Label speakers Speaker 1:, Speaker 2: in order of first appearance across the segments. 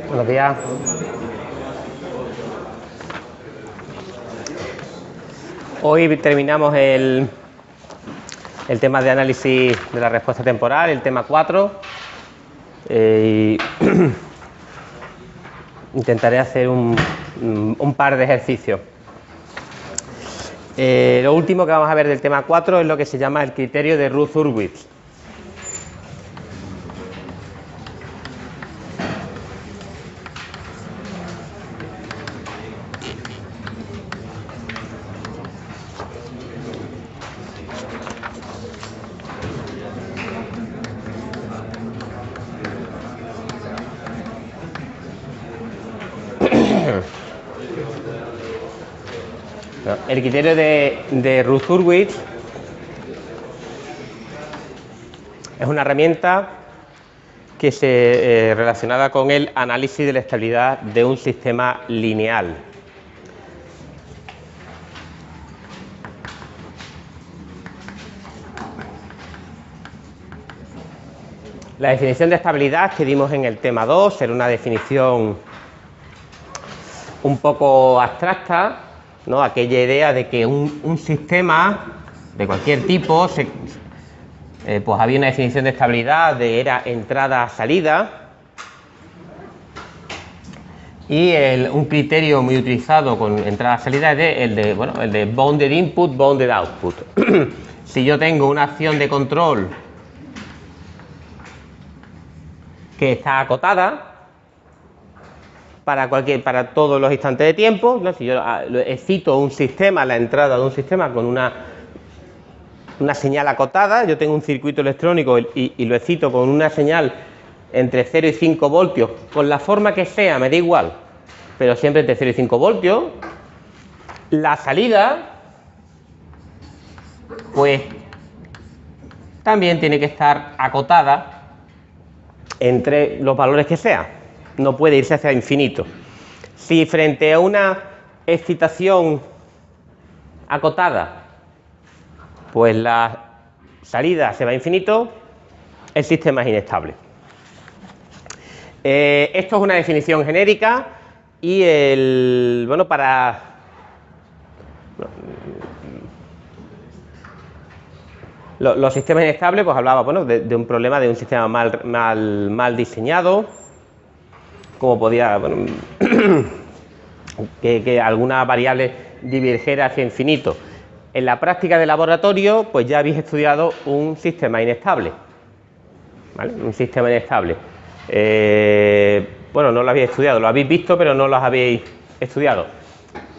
Speaker 1: Buenos días. Hoy terminamos el tema de análisis de la respuesta temporal, el tema 4. Intentaré hacer un par de ejercicios. Lo último que vamos a ver del tema 4 es lo que se llama el criterio de Routh-Hurwitz. El criterio de Routh-Hurwitz es una herramienta que se relacionada con el análisis de la estabilidad de un sistema lineal. La definición de estabilidad que dimos en el tema 2 era una definición un poco abstracta, ¿no? Aquella idea de que un sistema de cualquier tipo, pues había una definición de estabilidad era entrada-salida, y un criterio muy utilizado con entrada-salida es el de bounded input, bounded output. Si yo tengo una acción de control que está acotada para todos los instantes de tiempo, ¿no? Si yo excito un sistema, la entrada de un sistema con una señal acotada, yo tengo un circuito electrónico y lo excito con una señal entre 0 y 5 voltios, con la forma que sea, me da igual, pero siempre entre 0 y 5 voltios, la salida, pues, también tiene que estar acotada entre los valores que sea. No puede irse hacia infinito. Si frente a una excitación acotada, pues la salida se va a infinito, el sistema es inestable. Esto es una definición genérica y los sistemas inestables, pues hablaba de un problema de un sistema mal diseñado, como podía, que alguna variable divergiera hacia infinito. En la práctica de laboratorio, pues ya habéis estudiado un sistema inestable, ¿vale? Un sistema inestable. No lo habéis estudiado, lo habéis visto, pero no lo habéis estudiado.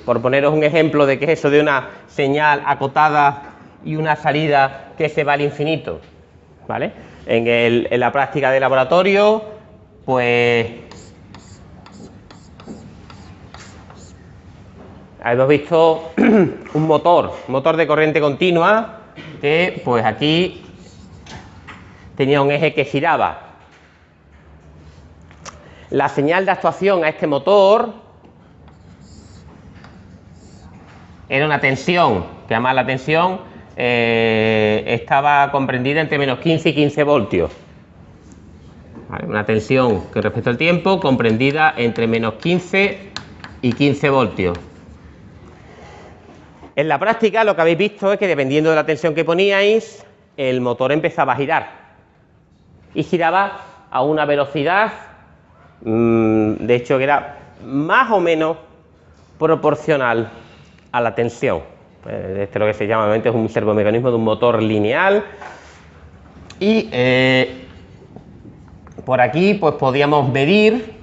Speaker 1: Por poneros un ejemplo de qué es eso de una señal acotada y una salida que se va al infinito, ¿vale? En la práctica de laboratorio, pues hemos visto un motor de corriente continua que, pues aquí tenía un eje que giraba. La señal de actuación a este motor era una tensión, que además la tensión estaba comprendida entre menos 15 y 15 voltios. ¿Vale? Una tensión que respecto al tiempo comprendida entre menos 15 y 15 voltios. En la práctica lo que habéis visto es que dependiendo de la tensión que poníais, el motor empezaba a girar. Y giraba a una velocidad, de hecho que era más o menos proporcional a la tensión. Este es lo que se llama, es un servomecanismo de un motor lineal. Y por aquí pues podíamos medir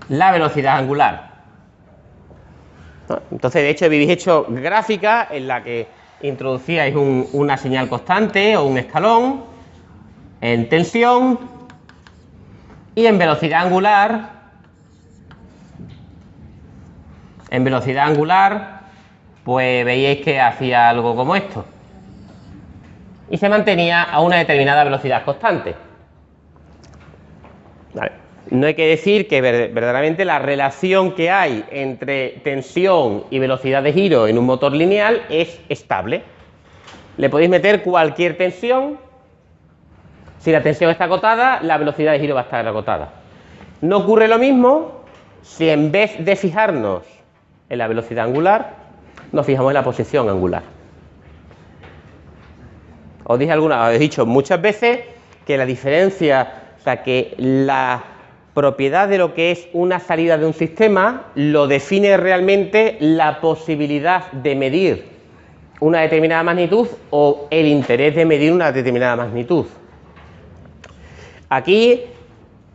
Speaker 1: la velocidad angular. Entonces, de hecho, habéis hecho gráfica en la que introducíais una señal constante o un escalón en tensión y en velocidad angular. En velocidad angular, pues veíais que hacía algo como esto. Y se mantenía a una determinada velocidad constante. Vale. No hay que decir que verdaderamente la relación que hay entre tensión y velocidad de giro en un motor lineal es estable. Le podéis meter cualquier tensión. Si la tensión está acotada, la velocidad de giro va a estar acotada. No ocurre lo mismo si en vez de fijarnos en la velocidad angular, nos fijamos en la posición angular. Os he dicho muchas veces que la diferencia, o sea, que la propiedad de lo que es una salida de un sistema lo define realmente la posibilidad de medir una determinada magnitud o el interés de medir una determinada magnitud. Aquí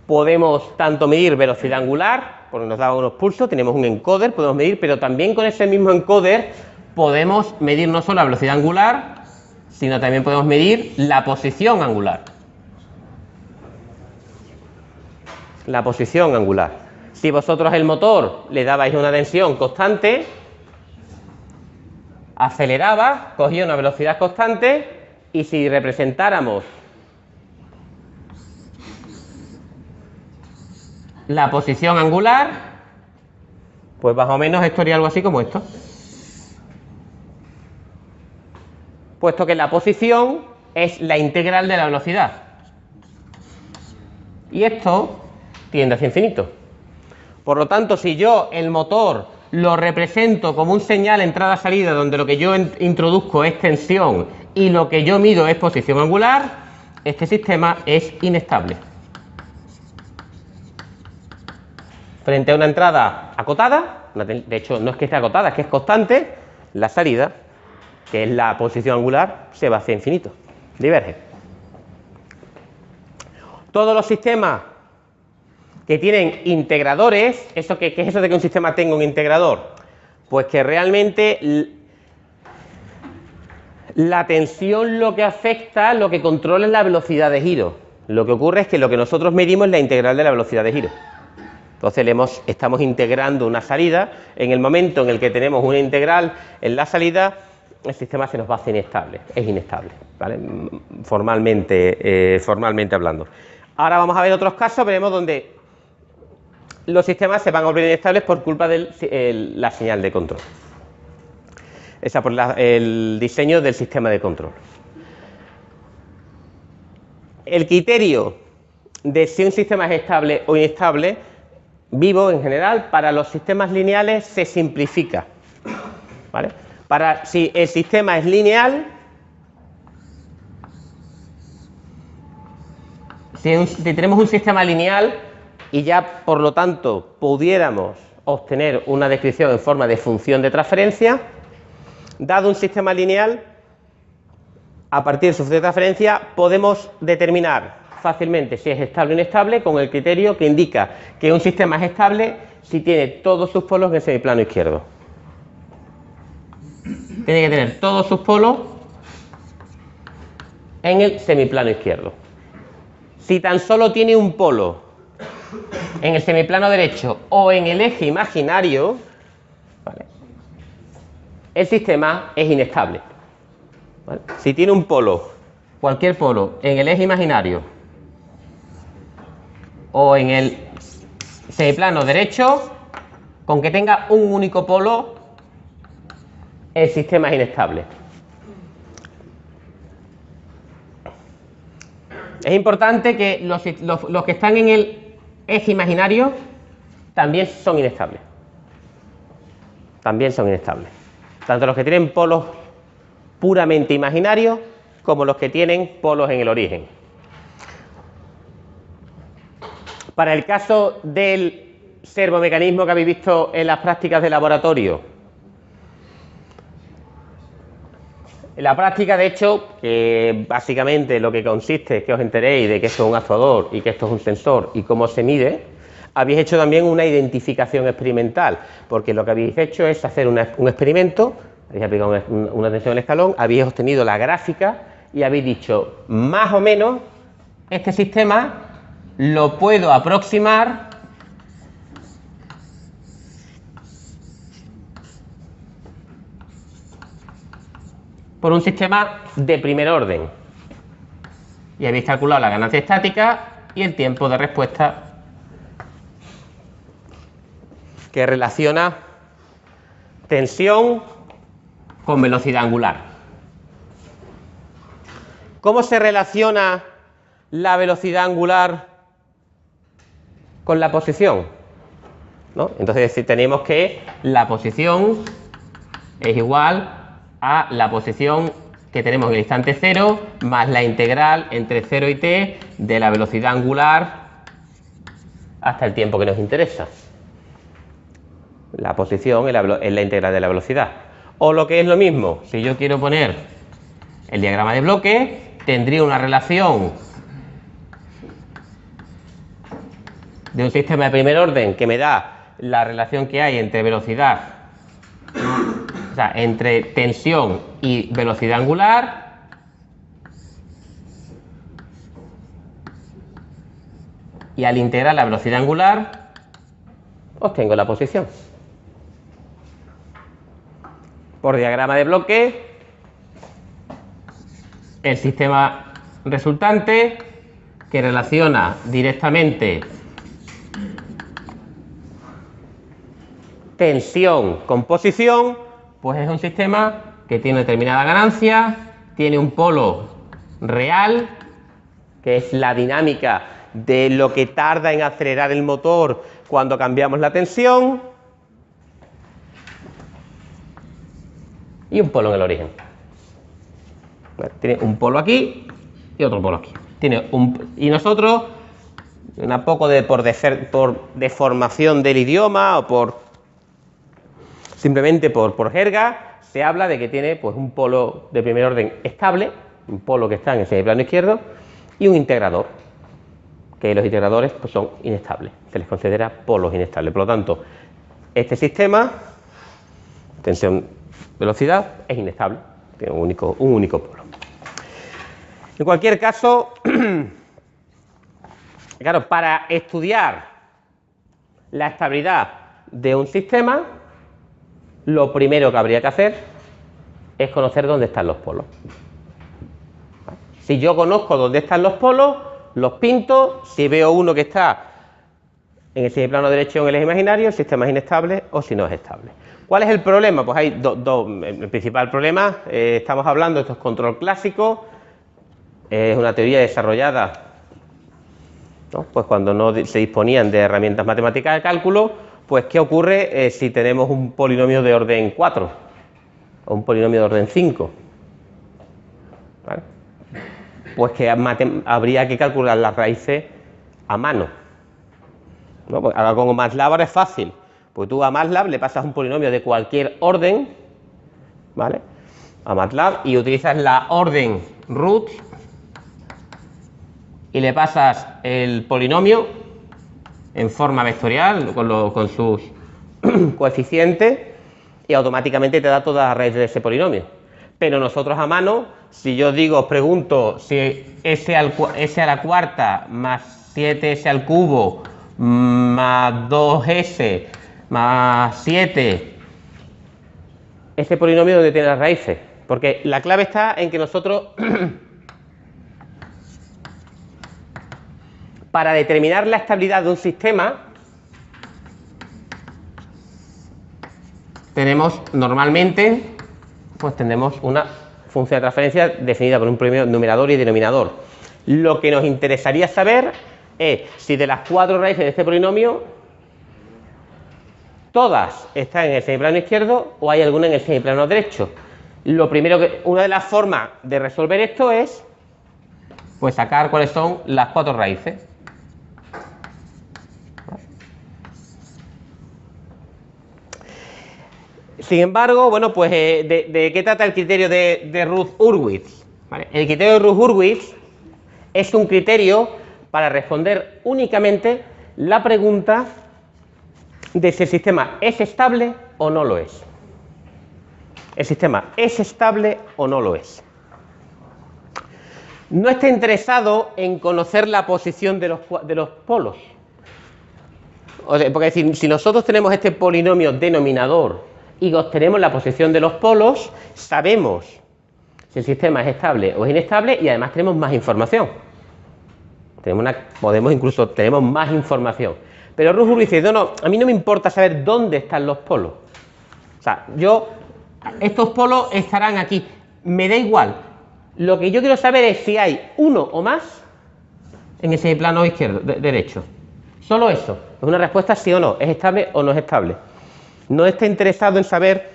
Speaker 1: podemos tanto medir velocidad angular, porque nos da unos pulsos, tenemos un encoder, podemos medir, pero también con ese mismo encoder podemos medir no solo la velocidad angular, sino también podemos medir la posición angular. La posición angular. Si vosotros el motor le dabais una tensión constante, aceleraba, cogía una velocidad constante, y si representáramos la posición angular, pues más o menos esto haría algo así como esto. Puesto que la posición es la integral de la velocidad. Y esto tiende hacia infinito. Por lo tanto, si yo el motor lo represento como un señal entrada-salida, donde lo que yo introduzco es tensión y lo que yo mido es posición angular, este sistema es inestable. Frente a una entrada acotada, de hecho no es que esté acotada, es que es constante, la salida, que es la posición angular, se va hacia infinito, diverge. Todos los sistemas que tienen integradores, ¿qué es eso de que un sistema tenga un integrador? Pues que realmente la tensión lo que afecta, lo que controla es la velocidad de giro. Lo que ocurre es que lo que nosotros medimos es la integral de la velocidad de giro. Entonces estamos integrando una salida. En el momento en el que tenemos una integral en la salida, el sistema se nos va a hacer inestable, es inestable, ¿vale? Formalmente hablando. Ahora vamos a ver otros casos, veremos donde los sistemas se van a volver inestables por culpa de la señal de control. Por el diseño del sistema de control. El criterio de si un sistema es estable o inestable, vivo en general, para los sistemas lineales se simplifica, ¿vale? Si el sistema es lineal, si tenemos un sistema lineal y ya por lo tanto pudiéramos obtener una descripción en forma de función de transferencia, dado un sistema lineal, a partir de su función de transferencia podemos determinar fácilmente si es estable o inestable con el criterio que indica que un sistema es estable si tiene todos sus polos en el semiplano izquierdo. Tiene que tener todos sus polos en el semiplano izquierdo. Si tan solo tiene un polo en el semiplano derecho o en el eje imaginario, ¿vale?, el sistema es inestable, ¿vale? Si tiene un polo, cualquier polo, en el eje imaginario o en el semiplano derecho, con que tenga un único polo, el sistema es inestable. Es importante que los que están en el eje imaginario también son inestables. También son inestables. Tanto los que tienen polos puramente imaginarios como los que tienen polos en el origen. Para el caso del servomecanismo que habéis visto en las prácticas de laboratorio, en la práctica, de hecho, que básicamente lo que consiste es que os enteréis de que esto es un actuador y que esto es un sensor y cómo se mide, habéis hecho también una identificación experimental, porque lo que habéis hecho es hacer un experimento, habéis aplicado una tensión en el escalón, habéis obtenido la gráfica y habéis dicho, más o menos, este sistema lo puedo aproximar por un sistema de primer orden. Y habéis calculado la ganancia estática y el tiempo de respuesta que relaciona tensión con velocidad angular. ¿Cómo se relaciona la velocidad angular con la posición? ¿No? Entonces tenemos que la posición es igual a la posición que tenemos en el instante 0 más la integral entre 0 y t de la velocidad angular hasta el tiempo que nos interesa. La posición es la integral de la velocidad. O lo que es lo mismo, si yo quiero poner el diagrama de bloque, tendría una relación de un sistema de primer orden que me da la relación que hay entre velocidad, o sea, entre tensión y velocidad angular, y al integrar la velocidad angular obtengo la posición. Por diagrama de bloque, el sistema resultante que relaciona directamente tensión con posición, pues es un sistema que tiene determinada ganancia, tiene un polo real, que es la dinámica de lo que tarda en acelerar el motor cuando cambiamos la tensión, y un polo en el origen. Tiene un polo aquí y otro polo aquí. Y nosotros, un poco por deformación del idioma o simplemente por jerga, se habla de que tiene pues un polo de primer orden estable, un polo que está en el semiplano izquierdo, y un integrador, que los integradores pues son inestables, se les considera polos inestables. Por lo tanto, este sistema, tensión-velocidad, es inestable, tiene un único polo. En cualquier caso, claro, para estudiar la estabilidad de un sistema, lo primero que habría que hacer es conocer dónde están los polos. Si yo conozco dónde están los polos, los pinto. Si veo uno que está en el semiplano derecho o en el eje imaginario, el sistema es inestable, o si no es estable. ¿Cuál es el problema? Pues hay el principal problema, estamos hablando, esto es control clásico, es una teoría desarrollada, ¿no? Pues cuando no se disponían de herramientas matemáticas de cálculo, pues ¿qué ocurre si tenemos un polinomio de orden 4 o un polinomio de orden 5? ¿Vale? Pues que habría que calcular las raíces a mano, ¿no? Pues ahora con MATLAB ahora es fácil, pues tú a MATLAB le pasas un polinomio de cualquier orden, ¿vale?, a MATLAB, y utilizas la orden root y le pasas el polinomio en forma vectorial con sus coeficientes, y automáticamente te da toda la raíz de ese polinomio. Pero nosotros a mano, si yo os pregunto si s a la cuarta más 7s al cubo más 2s más 7, ese polinomio, ¿dónde tiene las raíces? Porque la clave está en que nosotros para determinar la estabilidad de un sistema tenemos normalmente, pues tenemos una función de transferencia definida por un polinomio numerador y denominador. Lo que nos interesaría saber es si de las 4 raíces de este polinomio todas están en el semiplano izquierdo o hay alguna en el semiplano derecho. Una de las formas de resolver esto es pues sacar cuáles son las 4 raíces. Sin embargo, bueno, pues ¿de qué trata el criterio de Routh-Hurwitz? ¿Vale? El criterio de Routh-Hurwitz es un criterio para responder únicamente la pregunta de si el sistema es estable o no lo es. El sistema es estable o no lo es. No está interesado en conocer la posición de los polos. O sea, porque si nosotros tenemos este polinomio denominador y obtenemos la posición de los polos, sabemos si el sistema es estable o es inestable, y además tenemos más información. Tenemos más información. Pero Routh-Hurwitz dice, no, a mí no me importa saber dónde están los polos. O sea, estos polos estarán aquí. Me da igual. Lo que yo quiero saber es si hay uno o más en ese plano izquierdo, derecho. Solo eso. Es una respuesta sí o no. ¿Es estable o no es estable? No está interesado en saber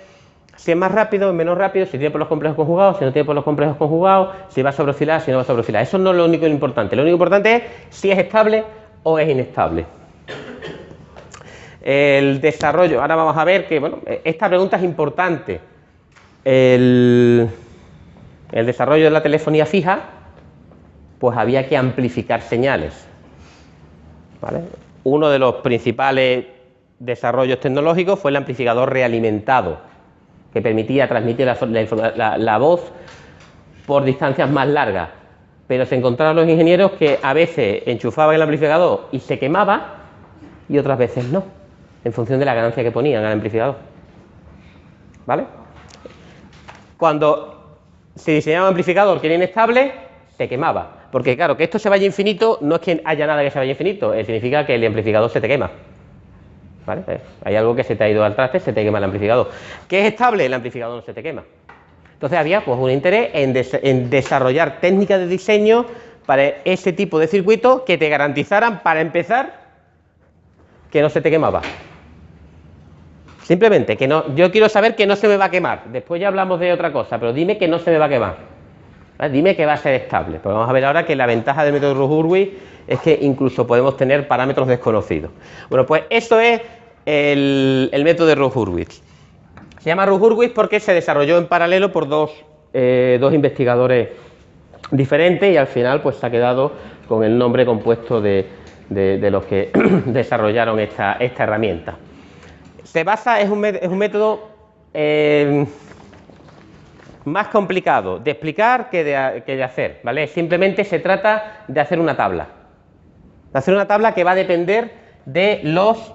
Speaker 1: si es más rápido o menos rápido, si tiene polos complejos conjugados, si no tiene polos complejos conjugados, si va sobre oscilar, si no va sobre oscilar. Eso no es lo único importante. Lo único importante es si es estable o es inestable. El desarrollo. Ahora vamos a ver que, bueno, esta pregunta es importante. El desarrollo de la telefonía fija, pues había que amplificar señales, ¿vale? Uno de los principales desarrollos tecnológicos fue el amplificador realimentado, que permitía transmitir la voz por distancias más largas. Pero se encontraron los ingenieros que a veces enchufaban el amplificador y se quemaba y otras veces no, en función de la ganancia que ponían al amplificador. ¿Vale? Cuando se diseñaba un amplificador que era inestable, se quemaba. Porque claro, que esto se vaya infinito no es que haya nada que se vaya infinito, significa que el amplificador se te quema. ¿Vale? Hay algo que se te ha ido al traste, se te quema el amplificador. ¿Qué es estable? El amplificador no se te quema. Entonces había pues un interés en desarrollar técnicas de diseño para ese tipo de circuitos que te garantizaran, para empezar, que no se te quemaba. Simplemente que no, yo quiero saber que no se me va a quemar. Después ya hablamos de otra cosa, pero dime que no se me va a quemar. ¿Vale? Dime que va a ser estable. Pues vamos a ver ahora que la ventaja del método de Rouch-Hurwitz es que incluso podemos tener parámetros desconocidos. Bueno, pues esto es el método de Rouch-Hurwitz. Se llama Rouch-Hurwitz porque se desarrolló en paralelo por dos investigadores diferentes y al final pues se ha quedado con el nombre compuesto de los que desarrollaron esta herramienta. Se basa, es un método más complicado de explicar que de hacer, ¿vale? Simplemente se trata de hacer una tabla. De hacer una tabla que va a depender de los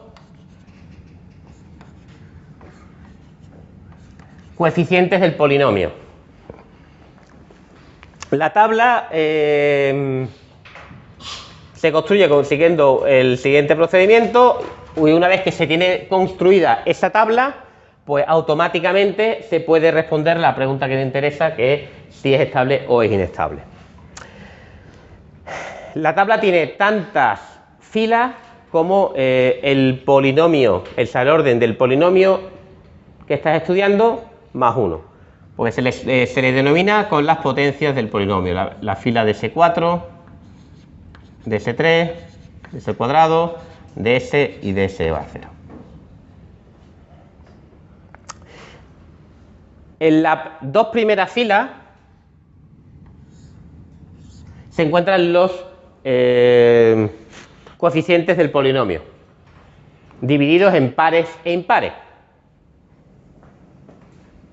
Speaker 1: coeficientes del polinomio. La tabla se construye siguiendo el siguiente procedimiento y una vez que se tiene construida esa tabla, pues automáticamente se puede responder la pregunta que te interesa, que es si es estable o es inestable. La tabla tiene tantas filas como el polinomio, el orden del polinomio que estás estudiando más 1, porque se le denomina con las potencias del polinomio, la fila de S4, de S3, de S cuadrado, de S y de S va a 0. En las dos primeras filas se encuentran los coeficientes del polinomio, divididos en pares e impares.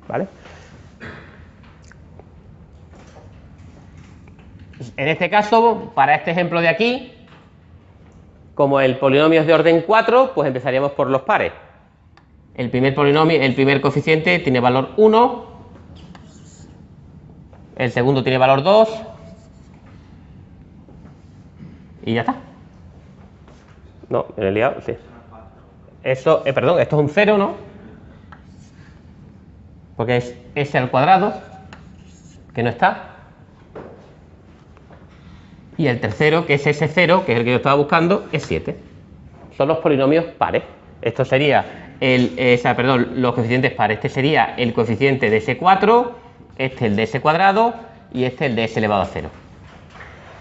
Speaker 1: ¿Vale? En este caso, para este ejemplo de aquí, como el polinomio es de orden 4, pues empezaríamos por los pares. El primer polinomio, el primer coeficiente tiene valor 1, el segundo tiene valor 2 y ya está. No, me he liado, sí. Eso, perdón, esto es un 0, ¿no? Porque es S al cuadrado, que no está. Y el tercero, que es S0, que es el que yo estaba buscando, es 7. Son los polinomios pares. Esto sería los coeficientes pares. Este sería el coeficiente de S4, este el de S cuadrado y este el de S elevado a 0.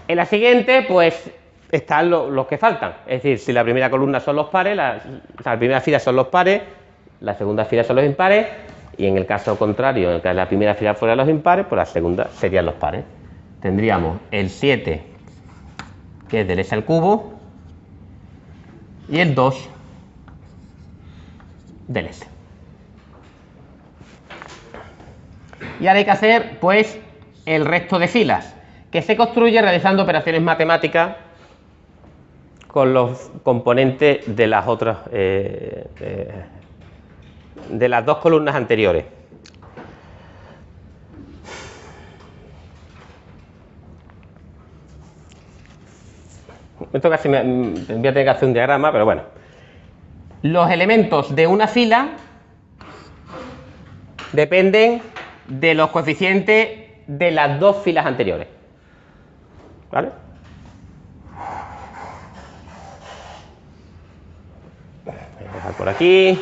Speaker 1: En la siguiente, pues, están los que faltan. Es decir, si la primera columna son los pares, la primera fila son los pares, la segunda fila son los impares, y en el caso contrario, en el que la primera fila fuera los impares, pues la segunda serían los pares. Tendríamos el 7, que es del S al cubo, y el 2 del S. Y ahora hay que hacer, pues, el resto de filas, que se construye realizando operaciones matemáticas con los componentes de las otras, de las dos columnas anteriores. Esto casi voy a tener que hacer un diagrama, pero bueno. Los elementos de una fila dependen de los coeficientes de las dos filas anteriores. ¿Vale? Voy a dejar por aquí.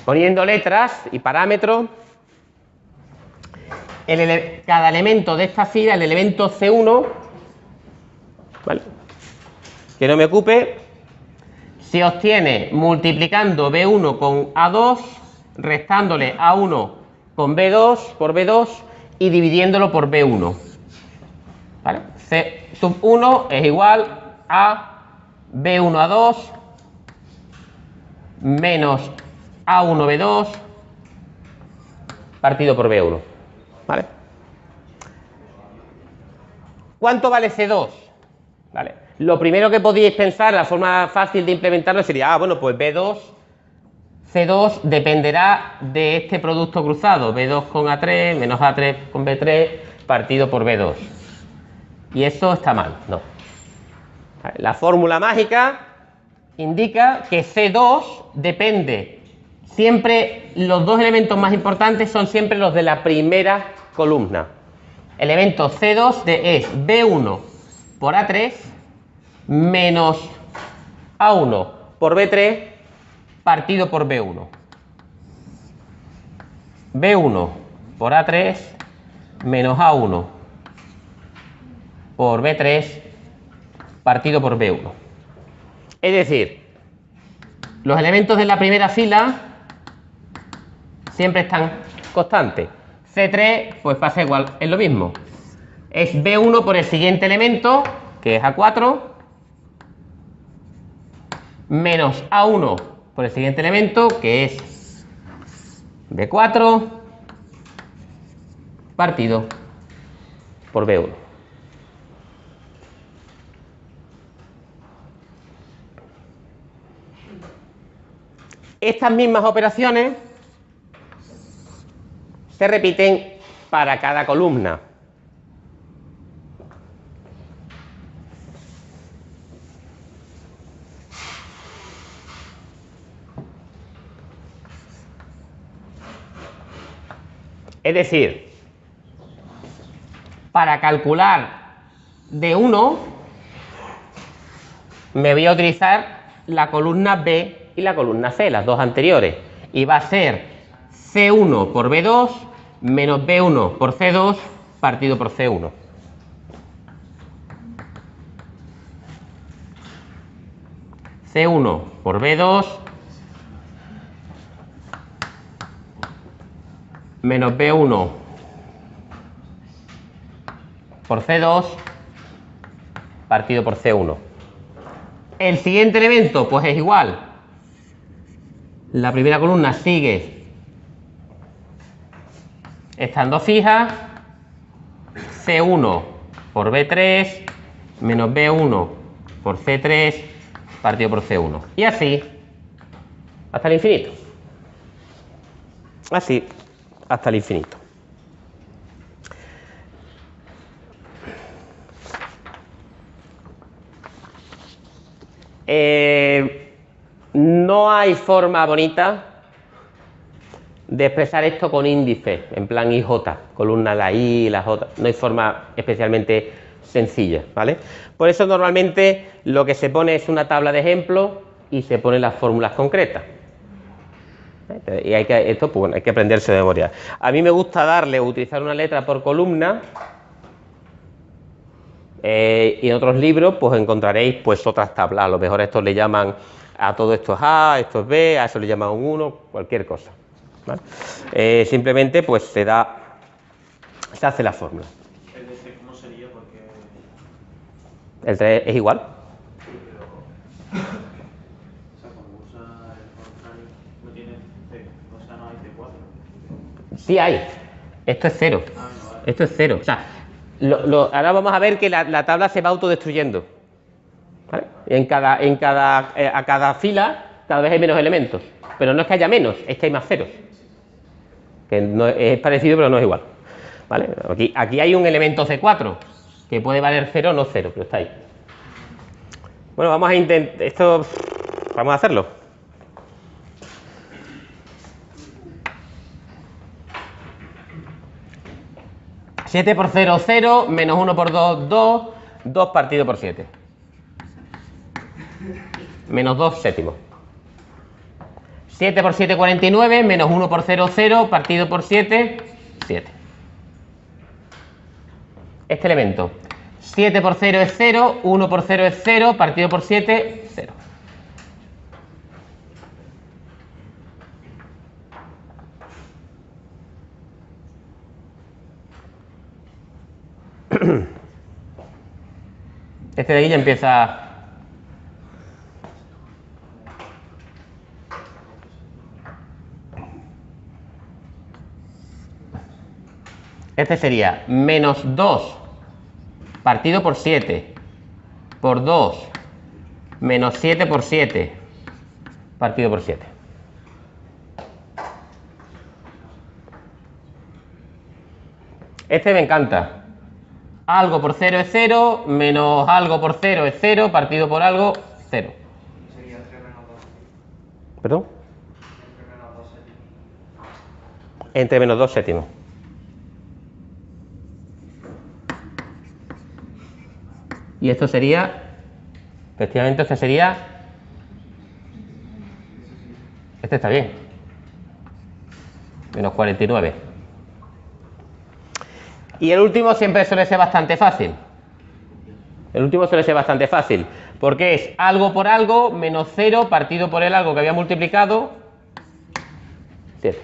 Speaker 1: Poniendo letras y parámetros, cada elemento de esta fila, el elemento C1, ¿vale?, que no me ocupe, se obtiene multiplicando B1 con A2, restándole A1 con B2 por B2 y dividiéndolo por B1. ¿Vale? C sub 1 es igual a B1A2 menos A1B2 partido por B1. ¿Vale? ¿Cuánto vale C2? ¿Vale? Lo primero que podíais pensar, la forma fácil de implementarlo sería, bueno, pues B2, C2 dependerá de este producto cruzado, B2 con A3 menos A3 con B3 partido por B2. Y eso está mal, no. ¿Vale? La fórmula mágica indica que C2 depende. Siempre los dos elementos más importantes son siempre los de la primera columna. Elemento C2 es B1 por A3 menos A1 por B3 partido por B1. B1 por A3 menos A1 por B3 partido por B1. Es decir, los elementos de la primera fila siempre están constantes. C3 pues pasa igual, es lo mismo. Es B1 por el siguiente elemento, que es A4, menos A1 por el siguiente elemento, que es B4, partido por B1. Estas mismas operaciones se repiten para cada columna. Es decir, para calcular D1 me voy a utilizar la columna B y la columna C, las dos anteriores, y va a ser C1 por B2 menos B1 por C2 partido por C1. C1 por B2 menos B1 por C2 partido por C1. El siguiente elemento pues es igual. La primera columna sigue estando fija. C1 por B3 menos B1 por C3 partido por C1. Y así hasta el infinito. Así hasta el infinito. No hay forma bonita de expresar esto con índices, en plan IJ, columna la I, la J. No hay forma especialmente sencilla, ¿vale? Por eso normalmente lo que se pone es una tabla de ejemplos y se ponen las fórmulas concretas. Y esto pues, bueno, hay que aprenderse de memoria. A mí me gusta utilizar una letra por columna. Y en otros libros pues encontraréis pues otras tablas. A lo mejor estos le llaman a todo esto es A, esto es B, a eso le llaman un 1, cualquier cosa, ¿vale? Simplemente pues se hace la fórmula.
Speaker 2: ¿El DC cómo sería? Porque
Speaker 1: El 3 es igual. Sí hay. Esto es 0. Esto es 0. O sea, ahora vamos a ver que la tabla se va autodestruyendo. ¿Vale? A cada fila cada vez hay menos elementos. Pero no es que haya menos, es que hay más ceros. Que no, es parecido, pero no es igual. ¿Vale? Aquí hay un elemento C4, que puede valer 0 o no 0, pero está ahí. Bueno, vamos a intentar. Esto. Vamos a hacerlo. ¿7 por 0, 0, menos 1 por 2, 2, 2 partido por 7. Menos 2 séptimos. 7 por 7, 49, menos 1 por 0, 0, partido por 7, 7. Este elemento. 7 por 0 es 0, 1 por 0 es 0, partido por 7, 0. Este de aquí ya empieza. Este sería menos 2 partido por 7 por 2 menos 7 por 7 partido por 7. Este me encanta. Algo por 0 es 0, menos algo por 0 es 0, partido por algo, 0.
Speaker 2: Sería 3 menos 2.
Speaker 1: ¿Perdón?
Speaker 2: Entre menos 2 séptimos.
Speaker 1: Entre menos 2 séptimos. Y esto sería, efectivamente, este sería, este está bien, menos 49. Y el último siempre suele ser bastante fácil. El último suele ser bastante fácil, porque es algo por algo menos 0 partido por el algo que había multiplicado, 7.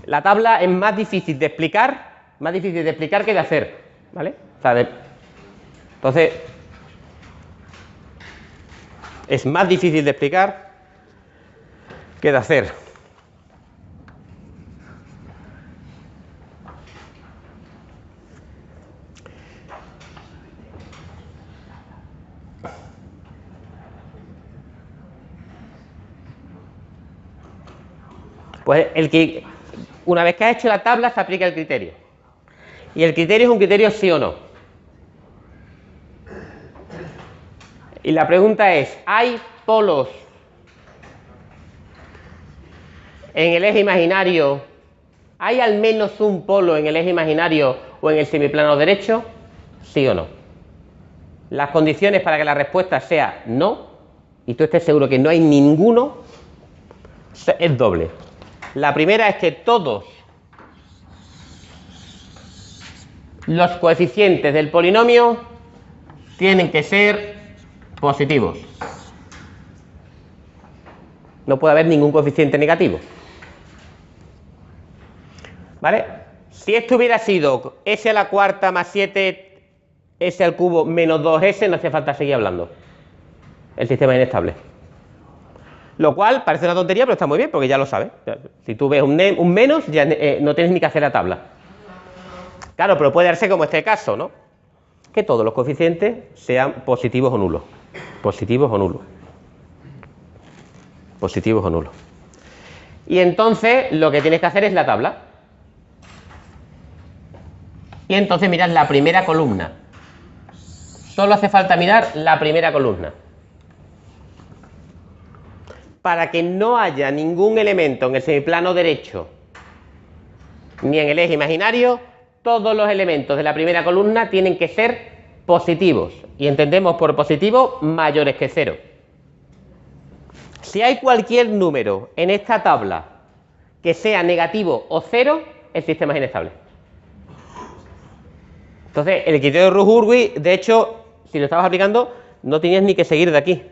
Speaker 1: La tabla es más difícil de explicar que de hacer, ¿vale? O sea, entonces, es más difícil de explicar que de hacer. Pues una vez que has hecho la tabla se aplica el criterio. Y el criterio es un criterio sí o no. Y la pregunta es, ¿hay polos en el eje imaginario? ¿Hay al menos un polo en el eje imaginario o en el semiplano derecho? ¿Sí o no? Las condiciones para que la respuesta sea no, y tú estés seguro que no hay ninguno, es doble. La primera es que todos los coeficientes del polinomio tienen que ser positivos. No puede haber ningún coeficiente negativo. ¿Vale? Si esto hubiera sido s a la cuarta más 7 s al cubo menos 2s, no hace falta seguir hablando. El sistema es inestable. Lo cual parece una tontería, pero está muy bien, porque ya lo sabes. Si tú ves un menos, ya no tienes ni que hacer la tabla. Claro, pero puede darse como este caso, ¿no? Que todos los coeficientes sean positivos o nulos. Positivos o nulos. Positivos o nulos. Y entonces lo que tienes que hacer es la tabla. Y entonces mirad la primera columna. Solo hace falta mirar la primera columna. Para que no haya ningún elemento en el semiplano derecho ni en el eje imaginario, todos los elementos de la primera columna tienen que ser positivos. Y entendemos por positivo mayores que 0. Si hay cualquier número en esta tabla que sea negativo o 0, el sistema es inestable. Entonces, el criterio de Rouch-Hurwitz, de hecho, si lo estabas aplicando, no tenías ni que seguir de aquí.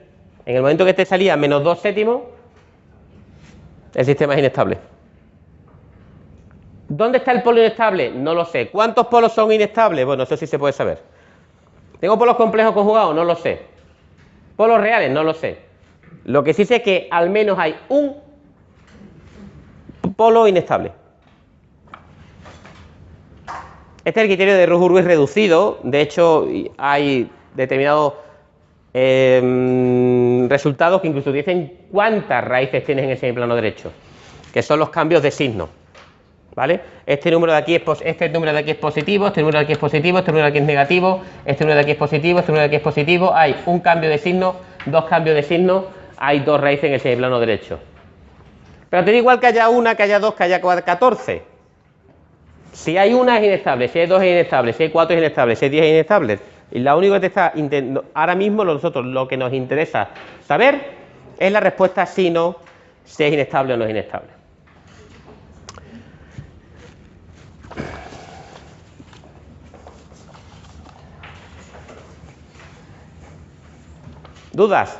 Speaker 1: En el momento que te salía menos 2 séptimos, el sistema es inestable. ¿Dónde está el polo inestable? No lo sé. ¿Cuántos polos son inestables? Bueno, eso sí se puede saber. ¿Tengo polos complejos conjugados? No lo sé. ¿Polos reales? No lo sé. Lo que sí sé es que al menos hay un polo inestable. Este es el criterio de Roux-Hurwitz reducido. De hecho, hay determinados resultados que incluso dicen cuántas raíces tienes en ese semiplano derecho, que son los cambios de signo. ¿Vale? Este número de aquí es positivo, este número de aquí es positivo, este número de aquí es negativo, este número de aquí es positivo, este número de aquí es positivo. Hay un cambio de signo, dos cambios de signo, hay dos raíces en el semiplano derecho. Pero te da igual que haya una, que haya dos, que haya 14. Si hay una es inestable, si hay dos es inestable, si hay cuatro es inestable, si hay 10 es inestable. Y lo único que te está intentando, ahora mismo nosotros lo que nos interesa saber es la respuesta si no, si es inestable o no es inestable. ¿Dudas?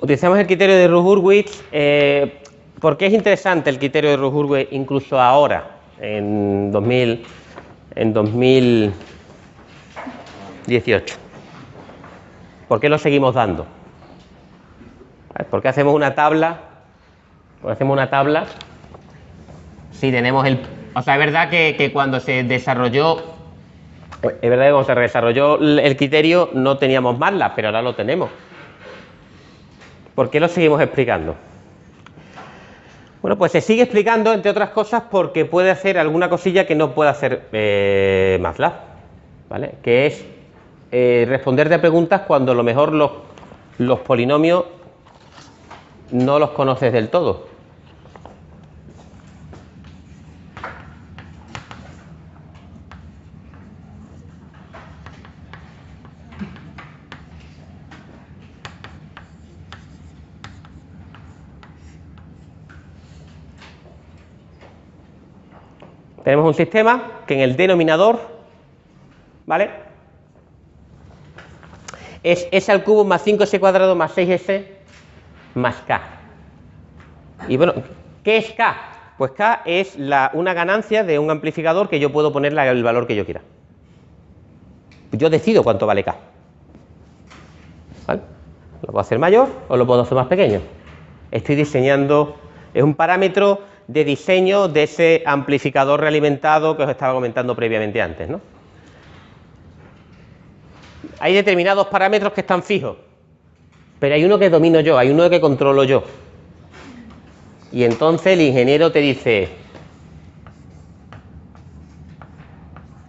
Speaker 1: Utilizamos el criterio de Roux-Hurwitz. ¿Por qué es interesante el criterio de Roux-Hurwitz incluso ahora, en 2018? ¿Por qué lo seguimos dando? ¿Por qué hacemos una tabla? Si tenemos el... O sea, es verdad que cuando se desarrolló... Es verdad que cuando se desarrolló el criterio no teníamos MATLAB, pero ahora lo tenemos. ¿Por qué lo seguimos explicando? Bueno, pues se sigue explicando, entre otras cosas, porque puede hacer alguna cosilla que no puede hacer MATLAB, ¿vale? Que es responderte a preguntas cuando a lo mejor los polinomios no los conoces del todo. Tenemos un sistema que en el denominador, ¿vale?, es s al cubo más 5s cuadrado más 6s más k. Y bueno, ¿qué es k? Pues k es una ganancia de un amplificador que yo puedo ponerle el valor que yo quiera. Yo decido cuánto vale k. ¿Vale? Lo puedo hacer mayor o lo puedo hacer más pequeño. Estoy diseñando, es un parámetro de diseño de ese amplificador realimentado que os estaba comentando previamente antes, ¿no? Hay determinados parámetros que están fijos, pero hay uno que domino yo, hay uno que controlo yo. Y entonces el ingeniero te dice,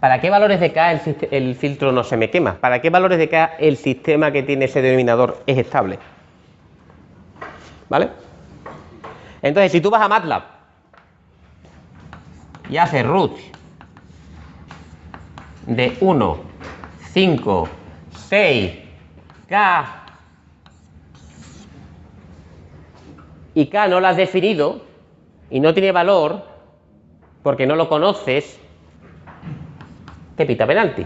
Speaker 1: ¿para qué valores de K el filtro no se me quema? ¿Para qué valores de K el sistema que tiene ese denominador es estable? ¿Vale? Entonces, si tú vas a MATLAB y haces root de 1, 5, 6, K, y K no lo has definido y no tiene valor porque no lo conoces, te pita penalti.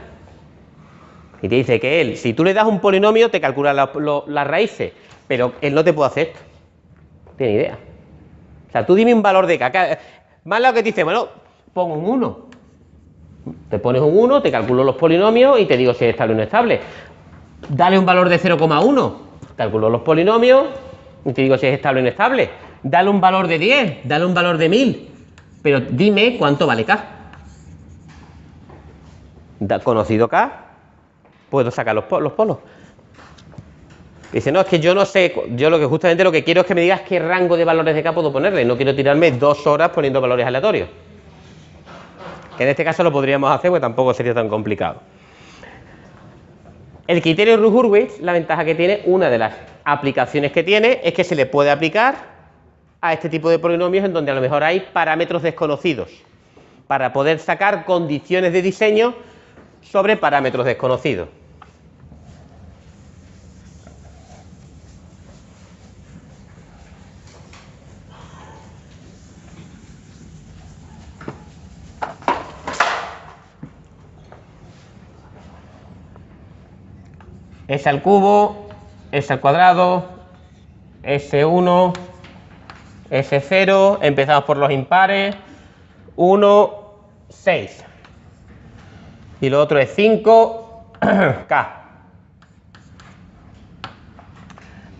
Speaker 1: Y te dice que él, si tú le das un polinomio, te calcula las raíces, pero él no te puede hacer esto. No tiene idea. O sea, tú dime un valor de K. Más lo que te dice, bueno, pongo un 1. Te pones un 1, te calculo los polinomios y te digo si es estable o no estable. Dale un valor de 0,1, calculo los polinomios y te digo si es estable o no estable. Dale un valor de 10, dale un valor de 1000, pero dime cuánto vale K. Conocido K, puedo sacar los polos. Dice, no, es que yo no sé, yo justamente lo que quiero es que me digas qué rango de valores de K puedo ponerle, no quiero tirarme 2 horas poniendo valores aleatorios. Que en este caso lo podríamos hacer, porque tampoco sería tan complicado. El criterio Roux-Hurwitz, la ventaja que tiene, una de las aplicaciones que tiene, es que se le puede aplicar a este tipo de polinomios en donde a lo mejor hay parámetros desconocidos. para poder sacar condiciones de diseño sobre parámetros desconocidos. S al cubo, S al cuadrado, S1, S0, empezamos por los impares, 1, 6. Y lo otro es 5, K.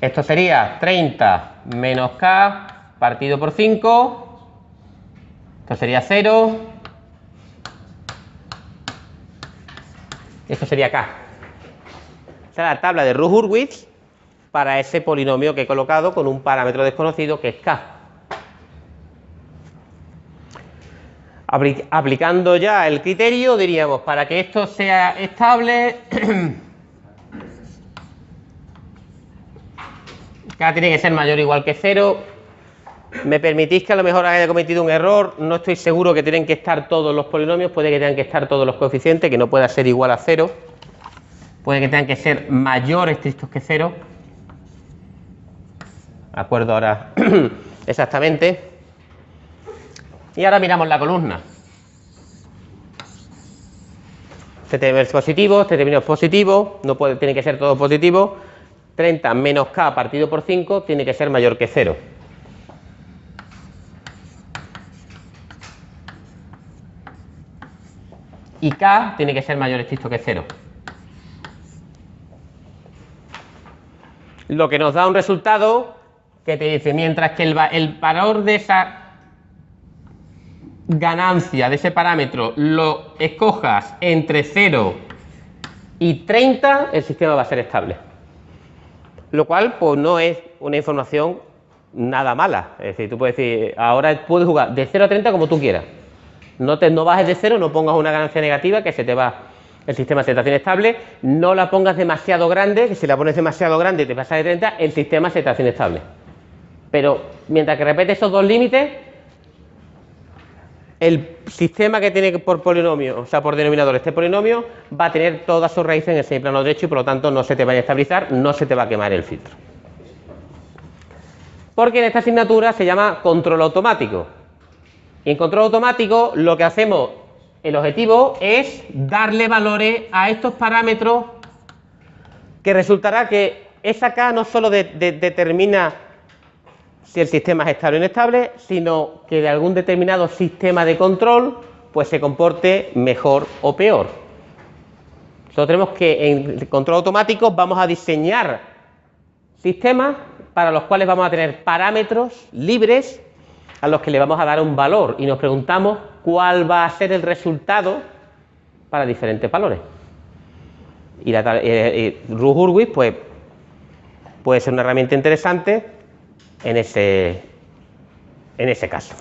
Speaker 1: Esto sería 30 menos K partido por 5. Esto sería 0. Esto sería K. Esta es la tabla de Routh-Hurwitz para ese polinomio que he colocado con un parámetro desconocido que es K. Aplicando ya el criterio, diríamos, para que esto sea estable, K tiene que ser mayor o igual que 0. Me permitís que a lo mejor haya cometido un error, no estoy seguro que tienen que estar todos los polinomios, puede que tengan que estar todos los coeficientes, que no pueda ser igual a 0. Puede que tengan que ser mayor estrictos que 0. ¿De acuerdo? Ahora, exactamente. Y ahora miramos la columna. Este término es positivo, este término es positivo, no puede, tiene que ser todo positivo. 30 menos K partido por 5 tiene que ser mayor que 0. Y K tiene que ser mayor estricto que 0. Lo que nos da un resultado que te dice, mientras que el valor de esa ganancia, de ese parámetro, lo escojas entre 0 y 30, el sistema va a ser estable. Lo cual, pues no es una información nada mala. Es decir, tú puedes decir, ahora puedes jugar de 0 a 30 como tú quieras. No bajes de 0, no pongas una ganancia negativa que se te va. El sistema se está inestable, no la pongas demasiado grande, que si la pones demasiado grande y te pasa de 30, el sistema se está inestable. Pero mientras que repites esos dos límites, el sistema que tiene por polinomio, o sea, por denominador este polinomio, va a tener todas sus raíces en el semiplano derecho y por lo tanto no se te va a estabilizar, no se te va a quemar el filtro. Porque en esta asignatura se llama control automático. Y en control automático lo que hacemos, el objetivo es darle valores a estos parámetros que resultará que esa K no solo determina si el sistema es estable o inestable, sino que de algún determinado sistema de control pues se comporte mejor o peor. Nosotros tenemos que en control automático vamos a diseñar sistemas para los cuales vamos a tener parámetros libres a los que le vamos a dar un valor y nos preguntamos cuál va a ser el resultado para diferentes valores. Y Routh-Hurwitz pues, puede ser una herramienta interesante en ese caso.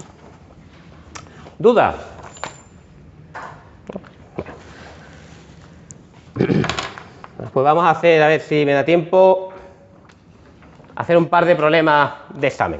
Speaker 1: ¿Duda? Pues vamos a hacer, a ver si me da tiempo, hacer un par de problemas de examen.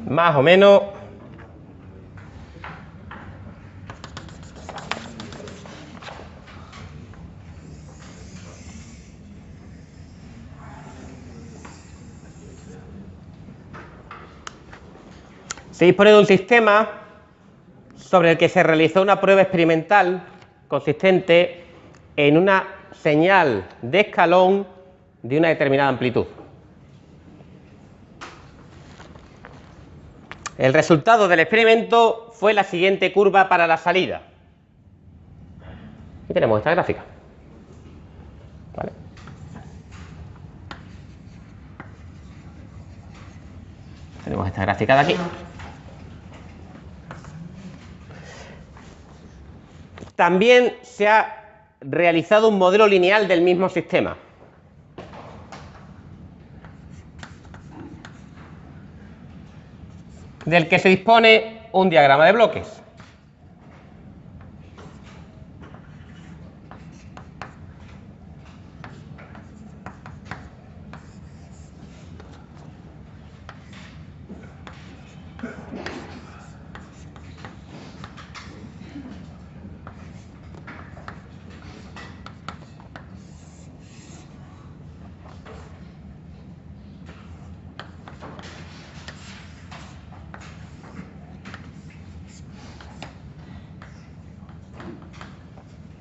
Speaker 1: más o menos se dispone de un sistema sobre el que se realizó una prueba experimental consistente en una señal de escalón de una determinada amplitud. El resultado del experimento fue la siguiente curva para la salida. Aquí tenemos esta gráfica. ¿Vale? Tenemos esta gráfica de aquí. También se ha realizado un modelo lineal del mismo sistema. Del que se dispone un diagrama de bloques.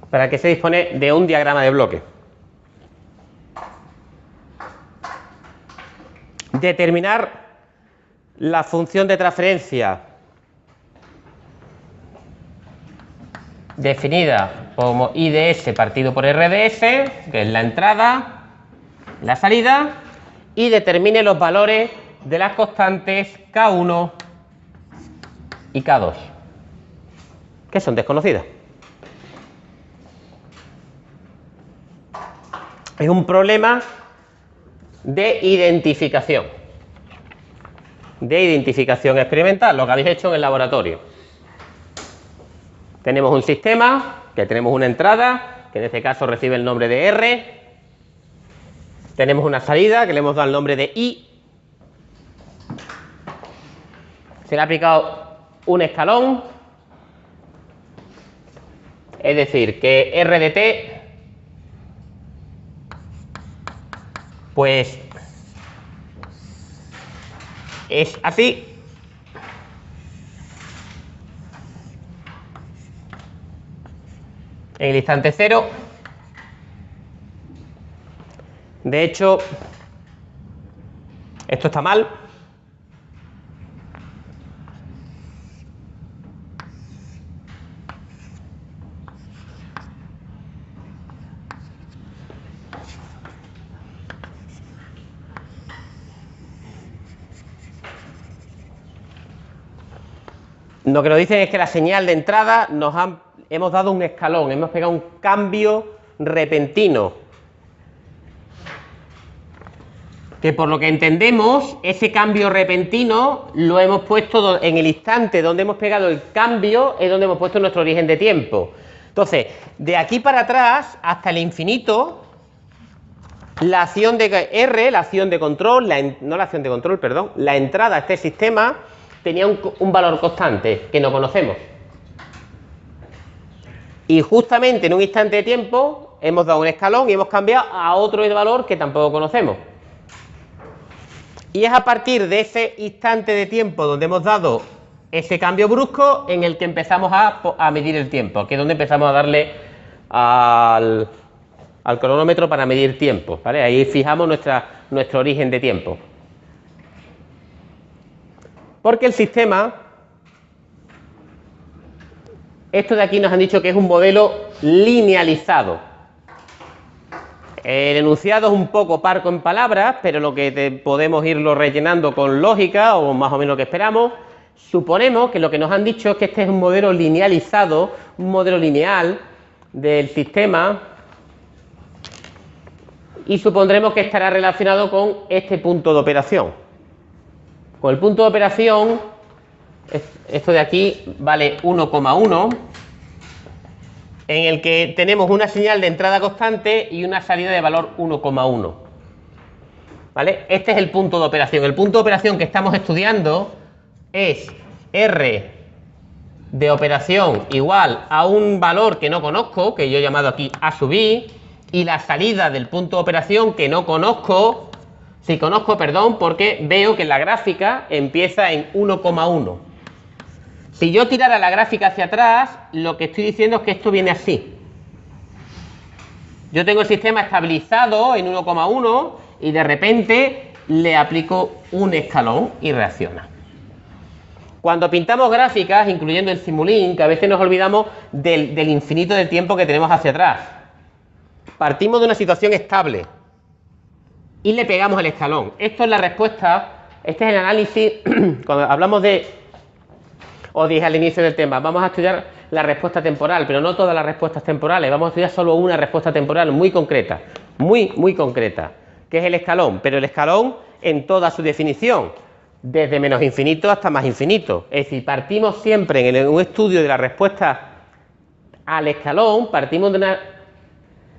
Speaker 1: Para que se dispone de un diagrama de bloque. Determinar la función de transferencia definida como IDS partido por RDS, que es la entrada, la salida, y determine los valores de las constantes K1 y K2, que son desconocidas. Es un problema de identificación experimental, lo que habéis hecho en el laboratorio. Tenemos un sistema, que tenemos una entrada, que en este caso recibe el nombre de R. Tenemos una salida, que le hemos dado el nombre de I. Se le ha aplicado un escalón, es decir, que R de T pues es así. En el instante cero. De hecho, esto está mal. Lo que nos dicen es que la señal de entrada hemos dado un escalón, hemos pegado un cambio repentino. Que por lo que entendemos, ese cambio repentino lo hemos puesto en el instante donde hemos pegado el cambio, es donde hemos puesto nuestro origen de tiempo. Entonces, de aquí para atrás hasta el infinito, la acción de R, la acción de control, no la acción de control, perdón, la entrada a este sistema tenía un valor constante que no conocemos. Y justamente en un instante de tiempo hemos dado un escalón y hemos cambiado a otro valor que tampoco conocemos. Y es a partir de ese instante de tiempo donde hemos dado ese cambio brusco en el que empezamos a medir el tiempo, que es donde empezamos a darle al cronómetro para medir tiempo, ¿vale? Ahí fijamos nuestro origen de tiempo. Porque el sistema, esto de aquí nos han dicho que es un modelo linealizado. El enunciado es un poco parco en palabras, pero lo que podemos irlo rellenando con lógica, o más o menos lo que esperamos. Suponemos que lo que nos han dicho es que este es un modelo linealizado, un modelo lineal del sistema, y supondremos que estará relacionado con este punto de operación. Con el punto de operación, esto de aquí vale 1,1, en el que tenemos una señal de entrada constante y una salida de valor 1,1. ¿Vale? Este es el punto de operación. El punto de operación que estamos estudiando es R de operación igual a un valor que no conozco, que yo he llamado aquí A sub I, y la salida del punto de operación que no conozco, sí conozco, perdón, porque veo que la gráfica empieza en 1,1. Si yo tirara la gráfica hacia atrás, lo que estoy diciendo es que esto viene así. Yo tengo el sistema estabilizado en 1,1 y de repente le aplico un escalón y reacciona. Cuando pintamos gráficas, incluyendo el Simulink, que a veces nos olvidamos del infinito de tiempo que tenemos hacia atrás. Partimos de una situación estable y le pegamos el escalón. Esto es la respuesta, este es el análisis, cuando hablamos de, os dije al inicio del tema, vamos a estudiar la respuesta temporal, pero no todas las respuestas temporales, vamos a estudiar solo una respuesta temporal muy concreta, muy concreta, que es el escalón, pero el escalón en toda su definición, desde menos infinito hasta más infinito. Es decir, partimos siempre en un estudio de la respuesta al escalón, partimos de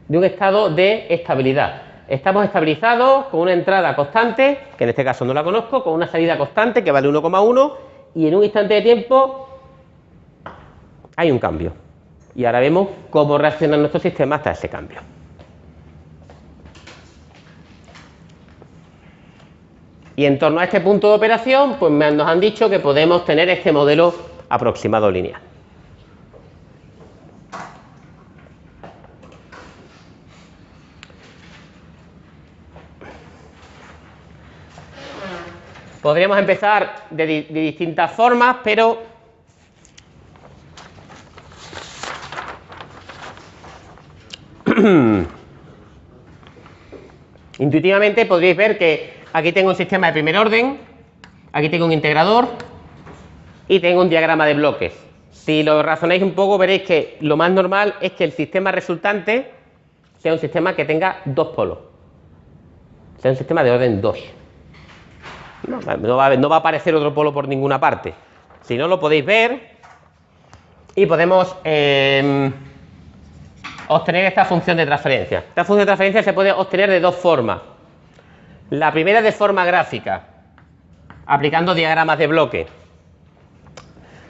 Speaker 1: un estado de estabilidad. Estamos estabilizados con una entrada constante, que en este caso no la conozco, con una salida constante que vale 1,1 y en un instante de tiempo hay un cambio. Y ahora vemos cómo reacciona nuestro sistema hasta ese cambio. Y en torno a este punto de operación, pues nos han dicho que podemos tener este modelo aproximado lineal. Podríamos empezar de distintas formas, pero intuitivamente podríais ver que aquí tengo un sistema de primer orden, aquí tengo un integrador y tengo un diagrama de bloques. Si lo razonáis un poco, veréis que lo más normal es que el sistema resultante sea un sistema que tenga dos polos, sea un sistema de orden 2. No va a aparecer otro polo por ninguna parte. Si no, lo podéis ver y podemos obtener esta función de transferencia. Esta función de transferencia se puede obtener de dos formas. La primera es de forma gráfica, aplicando diagramas de bloque.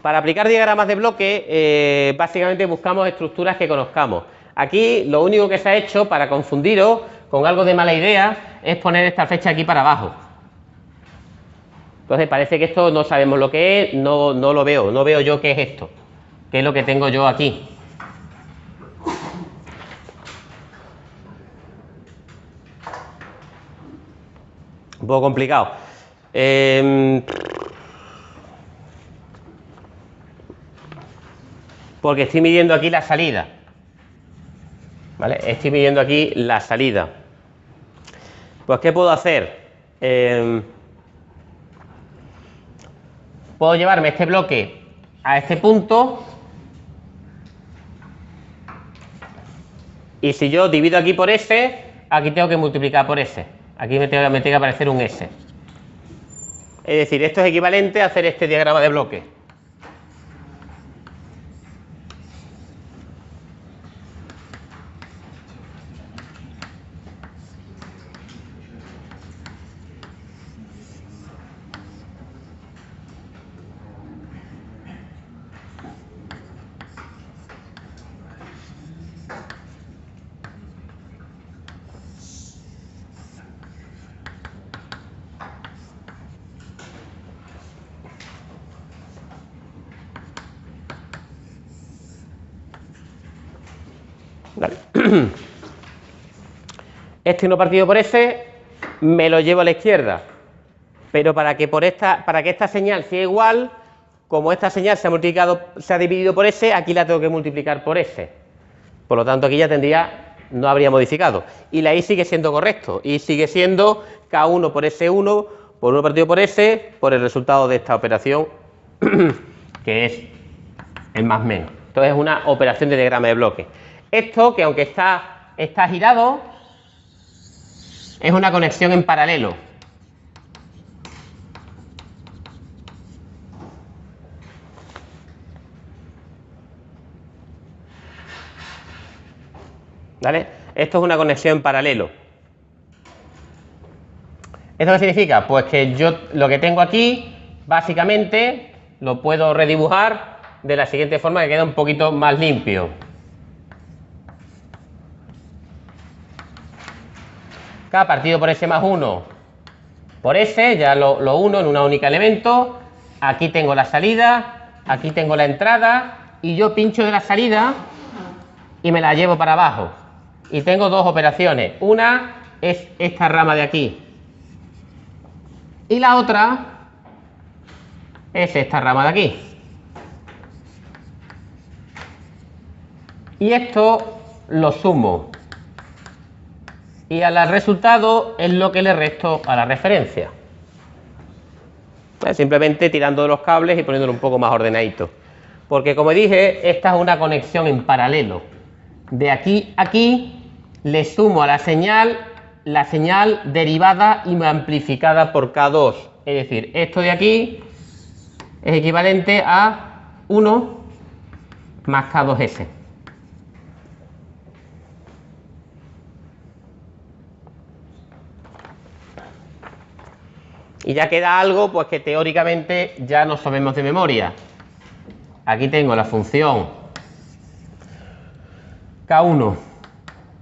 Speaker 1: Para aplicar diagramas de bloque, básicamente buscamos estructuras que conozcamos. Aquí lo único que se ha hecho para confundiros con algo de mala idea es poner esta flecha aquí para abajo. Entonces parece que esto no sabemos lo que es, no lo veo, no veo yo qué es esto, qué es lo que tengo yo aquí. Un poco complicado. Porque estoy midiendo aquí la salida. ¿Vale? Estoy midiendo aquí la salida. Pues, ¿qué puedo hacer? Puedo llevarme este bloque a este punto y si yo divido aquí por S, aquí tengo que multiplicar por S. Aquí me tiene que aparecer un S. Es decir, esto es equivalente a hacer este diagrama de bloque. Vale. Este 1 partido por S me lo llevo a la izquierda, pero para que esta señal sea igual, como esta señal se ha dividido por S, aquí la tengo que multiplicar por S. Por lo tanto, aquí ya no habría modificado. Y la I sigue siendo correcto. Y sigue siendo K1 por S1 por 1 partido por S por el resultado de esta operación, que es el más menos. Entonces es una operación de diagrama de bloque. Esto, que aunque está girado, es una conexión en paralelo. ¿Vale? Esto es una conexión en paralelo. ¿Esto qué significa? Pues que yo lo que tengo aquí básicamente lo puedo redibujar de la siguiente forma, que queda un poquito más limpio. K partido por S más 1 por S, ya lo uno en una única elemento. Aquí tengo la salida, aquí tengo la entrada, y yo pincho de la salida y me la llevo para abajo. Y tengo dos operaciones. Una es esta rama de aquí. Y la otra es esta rama de aquí. Y esto lo sumo. Y al resultado es lo que le resto a la referencia. Simplemente tirando de los cables y poniéndolo un poco más ordenadito. Porque como dije, esta es una conexión en paralelo. De aquí a aquí le sumo a la señal derivada y amplificada por K2. Es decir, esto de aquí es equivalente a 1 más K2S. Y ya queda algo pues que teóricamente ya no sabemos de memoria. Aquí tengo la función K1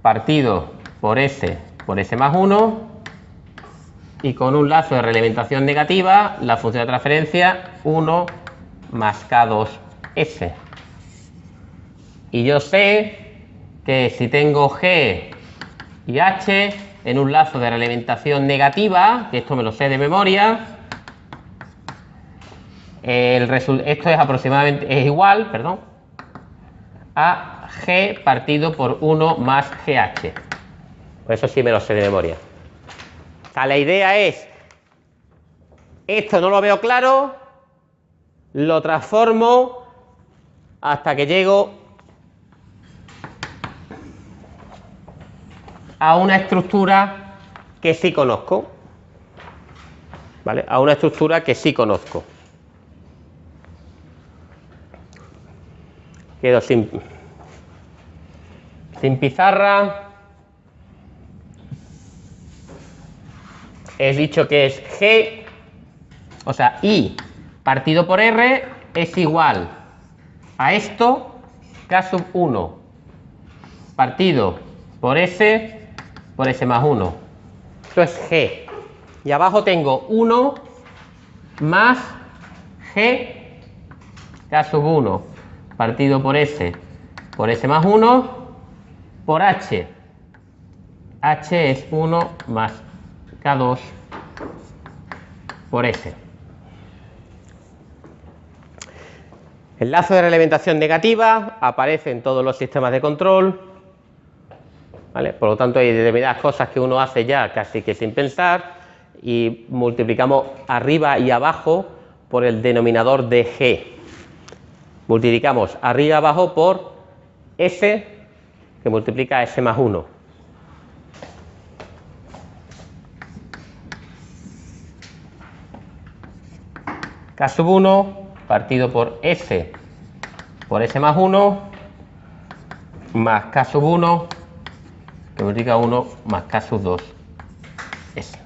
Speaker 1: partido por S más 1, y con un lazo de realimentación negativa la función de transferencia 1 más K2S. Y yo sé que si tengo G y H en un lazo de realimentación negativa, que esto me lo sé de memoria, esto es aproximadamente, es igual, perdón, a G partido por 1 más GH. Por eso sí me lo sé de memoria. O sea, la idea es, esto no lo veo claro, lo transformo hasta que llego a una estructura que sí conozco. ¿Vale? A una estructura que sí conozco. Quedo sin pizarra. He dicho que es G, o sea, I partido por R es igual a esto, K sub 1 partido por S más 1. Esto es G. Y abajo tengo 1 más G, K sub 1 partido por S más 1 por H. H es 1 más K2 por S. El lazo de realimentación negativa aparece en todos los sistemas de control. ¿Vale? Por lo tanto, hay determinadas cosas que uno hace ya casi que sin pensar y multiplicamos arriba y abajo por el denominador de G. Multiplicamos arriba y abajo por S, que multiplica S más 1. K sub 1 partido por S más 1 más K sub 1 que multiplica 1 más K sub 2 S.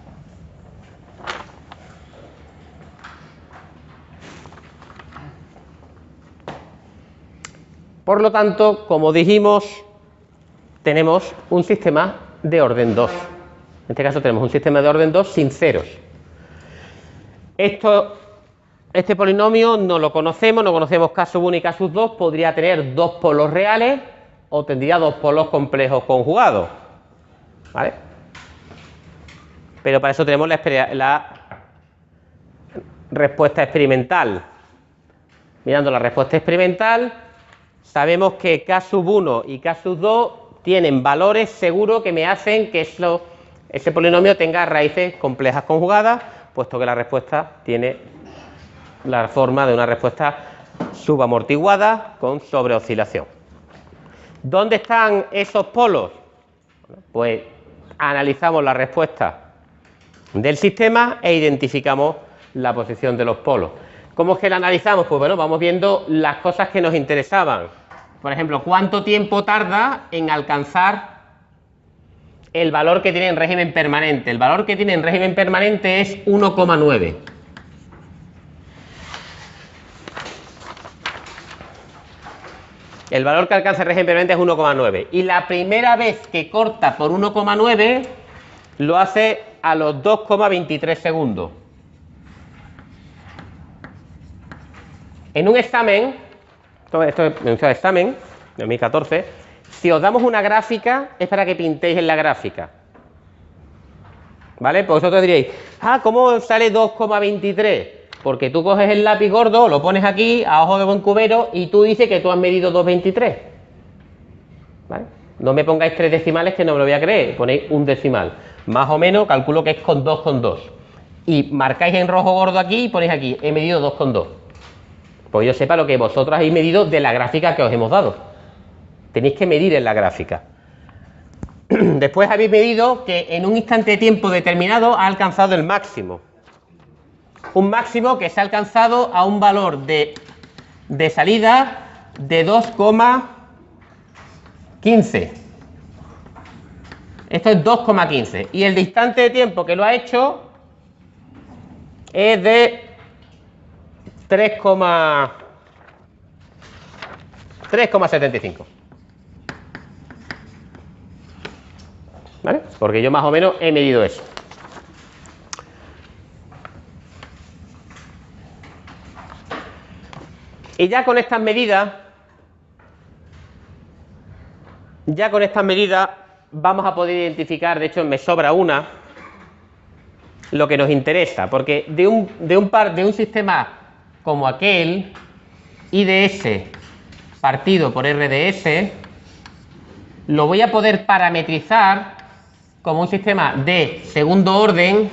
Speaker 1: Por lo tanto, como dijimos, tenemos un sistema de orden 2. En este caso tenemos un sistema de orden 2 sin ceros. Este polinomio no lo conocemos, no conocemos K sub 1 y K sub 2, podría tener dos polos reales o tendría dos polos complejos conjugados. ¿Vale? Pero para eso tenemos la respuesta experimental. Mirando la respuesta experimental, sabemos que K sub 1 y K sub 2 tienen valores seguros que me hacen que ese polinomio tenga raíces complejas conjugadas, puesto que la respuesta tiene la forma de una respuesta subamortiguada con sobreoscilación. ¿Dónde están esos polos? Pues analizamos la respuesta del sistema e identificamos la posición de los polos. ¿Cómo es que la analizamos? Pues bueno, vamos viendo las cosas que nos interesaban. Por ejemplo, ¿cuánto tiempo tarda en alcanzar el valor que tiene en régimen permanente? El valor que tiene en régimen permanente es 1,9. El valor que alcanza el régimen permanente es 1,9. Y la primera vez que corta por 1,9 lo hace a los 2,23 segundos. En un examen, esto es un examen, 2014, si os damos una gráfica es para que pintéis en la gráfica. ¿Vale? Pues vosotros diréis, ¿cómo sale 2,23? Porque tú coges el lápiz gordo, lo pones aquí, a ojo de buen cubero, y tú dices que tú has medido 2,23. ¿Vale? No me pongáis 3 decimales que no me lo voy a creer, ponéis un decimal. Más o menos, calculo que es con 2,2. Y marcáis en rojo gordo aquí y ponéis aquí, he medido 2,2. Pues yo sepa lo que vosotros habéis medido de la gráfica que os hemos dado. Tenéis que medir en la gráfica. Después habéis medido que en un instante de tiempo determinado ha alcanzado el máximo. Un máximo que se ha alcanzado a un valor de salida de 2,15. Esto es 2,15. Y el de instante de tiempo que lo ha hecho es de 3,75. ¿Vale? Porque yo más o menos he medido eso. Y ya con estas medidas, vamos a poder identificar, de hecho me sobra una, lo que nos interesa, porque de un sistema como aquel, IDS partido por RDS, lo voy a poder parametrizar como un sistema de segundo orden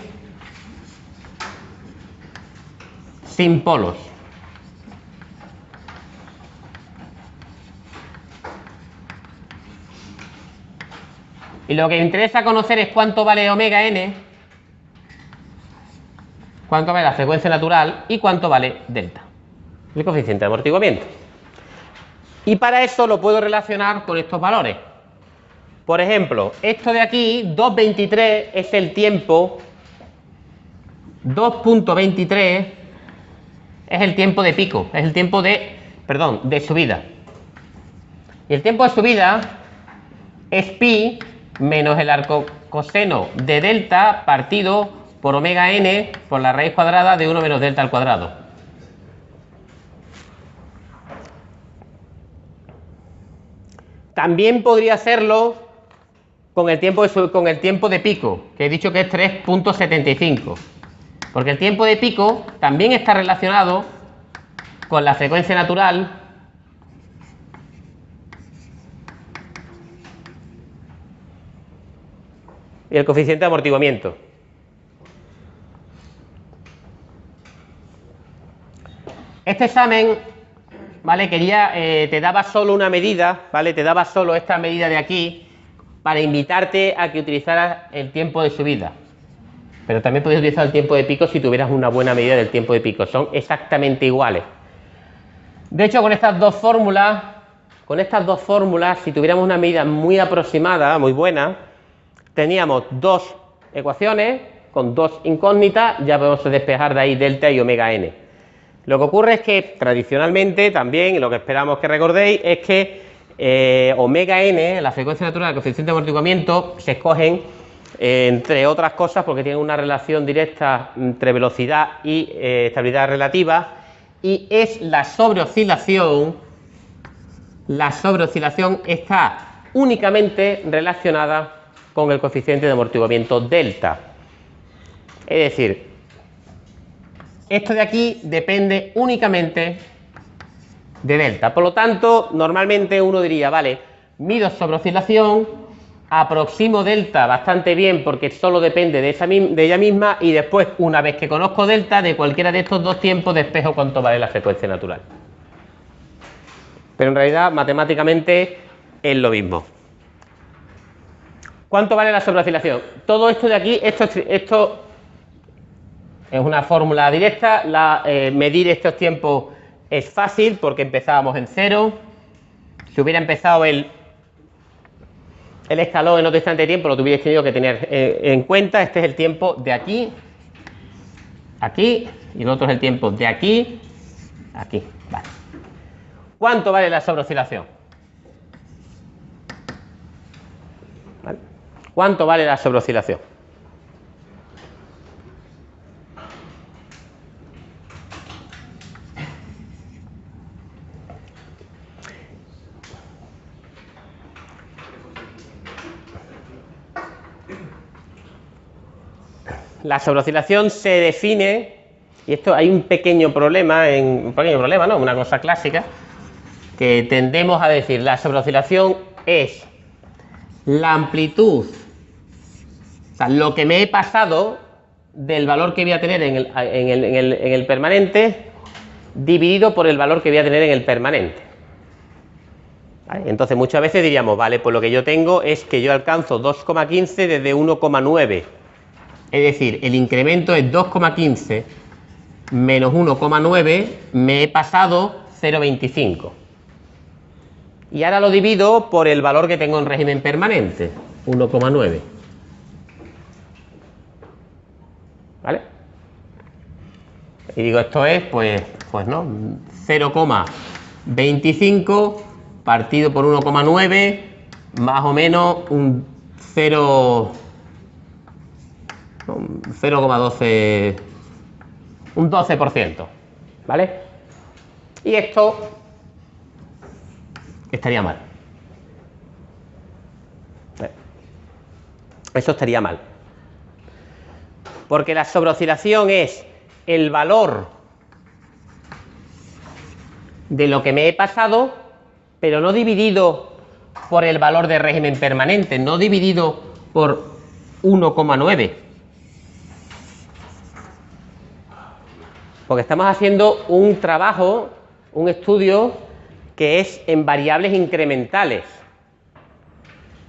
Speaker 1: sin polos. Y lo que me interesa conocer es cuánto vale omega n, cuánto vale la frecuencia natural y cuánto vale delta, el coeficiente de amortiguamiento. Y para eso lo puedo relacionar con estos valores. Por ejemplo, esto de aquí, 2,23 es el tiempo, 2,23 es el tiempo de pico, es el tiempo de subida. Y el tiempo de subida es pi menos el arco coseno de delta partido por omega n por la raíz cuadrada de 1 menos delta al cuadrado. También podría hacerlo con el tiempo de pico, que he dicho que es 3,75. Porque el tiempo de pico también está relacionado con la frecuencia natural y el coeficiente de amortiguamiento. Este examen, ¿vale? Te daba solo una medida, ¿vale? Te daba solo esta medida de aquí para invitarte a que utilizaras el tiempo de subida. Pero también podías utilizar el tiempo de pico si tuvieras una buena medida del tiempo de pico. Son exactamente iguales. De hecho, con estas dos fórmulas, si tuviéramos una medida muy aproximada, muy buena, teníamos dos ecuaciones con dos incógnitas, ya podemos despejar de ahí delta y omega n. Lo que ocurre es que tradicionalmente también, y lo que esperamos que recordéis, es que omega n, la frecuencia natural del coeficiente de amortiguamiento, se escogen entre otras cosas porque tienen una relación directa entre velocidad y estabilidad relativa, y es la sobreoscilación. La sobreoscilación está únicamente relacionada con el coeficiente de amortiguamiento delta. Es decir, esto de aquí depende únicamente de delta. Por lo tanto, normalmente uno diría, vale, mido sobreoscilación, aproximo delta bastante bien porque solo depende de ella misma, y después, una vez que conozco delta, de cualquiera de estos dos tiempos despejo cuánto vale la frecuencia natural. Pero en realidad, matemáticamente, es lo mismo. ¿Cuánto vale la sobreoscilación? Todo esto de aquí, esto es una fórmula directa. Medir estos tiempos es fácil porque empezábamos en 0. Si hubiera empezado el escalón en otro instante de tiempo, lo tuvierais tenido que tener en cuenta. Este es el tiempo de aquí, aquí, y el otro es el tiempo de aquí, aquí. Vale. ¿Cuánto vale la sobreoscilación? ¿Vale? ¿Cuánto vale la sobreoscilación? La sobreoscilación se define, y esto hay un pequeño problema, ¿no? Una cosa clásica, que tendemos a decir, la sobreoscilación es la amplitud, o sea, lo que me he pasado del valor que voy a tener en el permanente, dividido por el valor que voy a tener en el permanente. ¿Vale? Entonces muchas veces diríamos, vale, pues lo que yo tengo es que yo alcanzo 2,15 desde 1,9. Es decir, el incremento es 2,15 menos 1,9, me he pasado 0,25. Y ahora lo divido por el valor que tengo en régimen permanente, 1,9. ¿Vale? Y digo, esto es, pues no, 0,25 partido por 1,9, más o menos un 0,12, un 12%, ¿vale? Y esto estaría mal. Eso estaría mal. Porque la sobreoscilación es el valor de lo que me he pasado, pero no dividido por el valor de régimen permanente, no dividido por 1,9. Porque estamos haciendo un trabajo, un estudio que es en variables incrementales.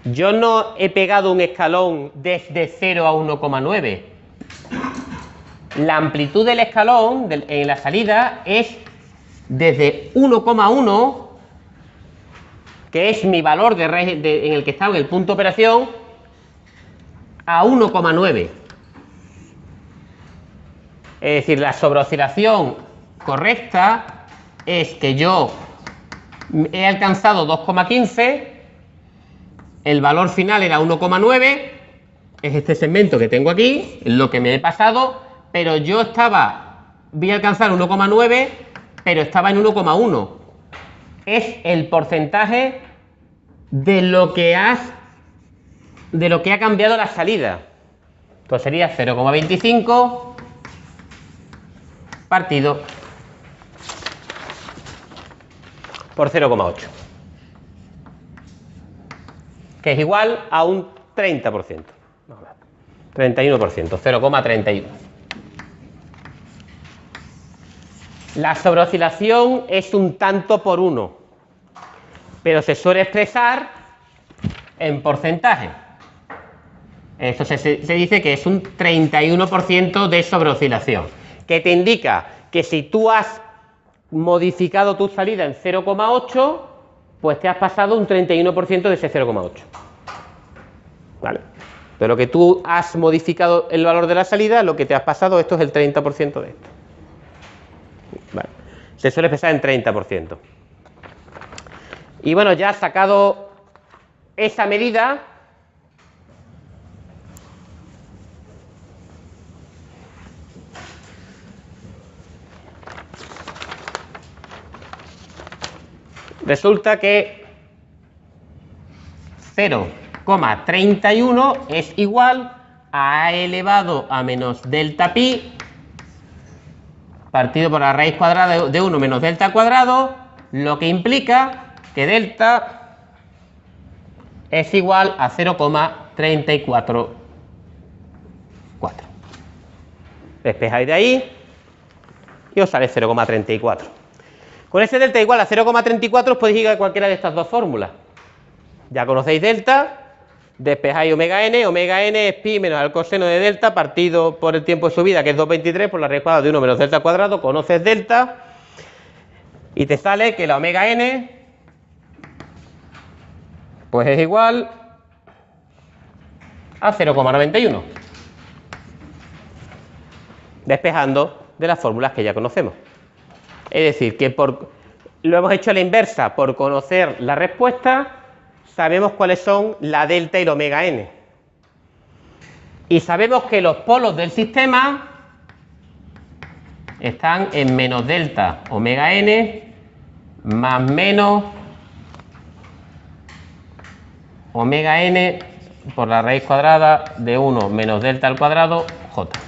Speaker 1: Yo no he pegado un escalón desde 0 a 1,9. La amplitud del escalón en la salida es desde 1,1, que es mi valor en el que estaba en el punto de operación, a 1,9. Es decir, la sobreoscilación correcta es que yo he alcanzado 2,15, el valor final era 1,9, es este segmento que tengo aquí, lo que me he pasado, pero yo voy a alcanzar 1,9, pero estaba en 1,1. Es el porcentaje de lo que ha cambiado la salida. Pues sería 0,25 partido por 0,8, que es igual a un 30%, 31%, 0,31. La sobreoscilación es un tanto por uno, pero se suele expresar en porcentaje. Esto se dice que es un 31% de sobreoscilación, que te indica que si tú has modificado tu salida en 0,8, pues te has pasado un 31% de ese 0,8. ¿Vale? De lo que tú has modificado el valor de la salida, lo que te has pasado, esto es el 30% de esto. Vale. Se suele expresar en 30%. Y bueno, ya sacado esa medida, resulta que 0,31 es igual a elevado a menos delta pi partido por la raíz cuadrada de 1 menos delta cuadrado, lo que implica que delta es igual a 0,344. Despejáis de ahí y os sale 0,34. Con ese delta igual a 0,34 os podéis ir a cualquiera de estas dos fórmulas. Ya conocéis delta, despejáis omega n es pi menos el coseno de delta partido por el tiempo de subida, que es 2,23 por la raíz cuadrada de 1 menos delta cuadrado, conoces delta y te sale que la omega n pues es igual a 0,91. Despejando de las fórmulas que ya conocemos. Es decir, que lo hemos hecho a la inversa por conocer la respuesta sabemos cuáles son la delta y la omega n. Y sabemos que los polos del sistema están en menos delta omega n más menos omega n por la raíz cuadrada de 1 menos delta al cuadrado j.